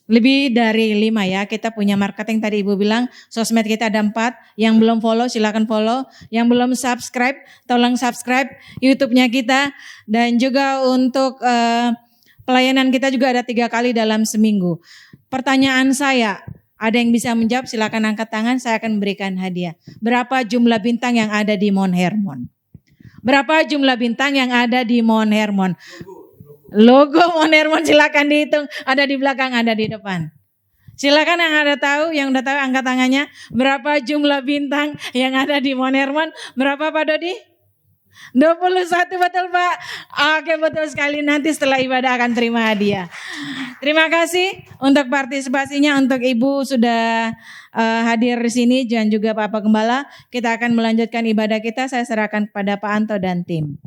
Lebih dari 5 ya. Kita punya marketing, tadi Ibu bilang sosmed kita ada 4. Yang belum follow silakan follow. Yang belum subscribe tolong subscribe YouTube-nya kita. Dan juga untuk pelayanan kita juga ada 3 kali dalam seminggu. Pertanyaan saya, ada yang bisa menjawab silakan angkat tangan, saya akan memberikan hadiah. Berapa jumlah bintang yang ada di Mount Hermon? Berapa jumlah bintang yang ada di Mount Hermon? Logo Mount Hermon silakan dihitung, ada di belakang, ada di depan. Silakan yang ada tahu, yang udah tahu angkat tangannya. Berapa jumlah bintang yang ada di Mount Hermon? Berapa Pak Dodi? 21, betul Pak? Oke, betul sekali, nanti setelah ibadah akan terima hadiah. Terima kasih untuk partisipasinya, untuk Ibu sudah hadir di sini dan juga Pak Gembala. Kita akan melanjutkan ibadah kita, saya serahkan kepada Pak Anto dan tim.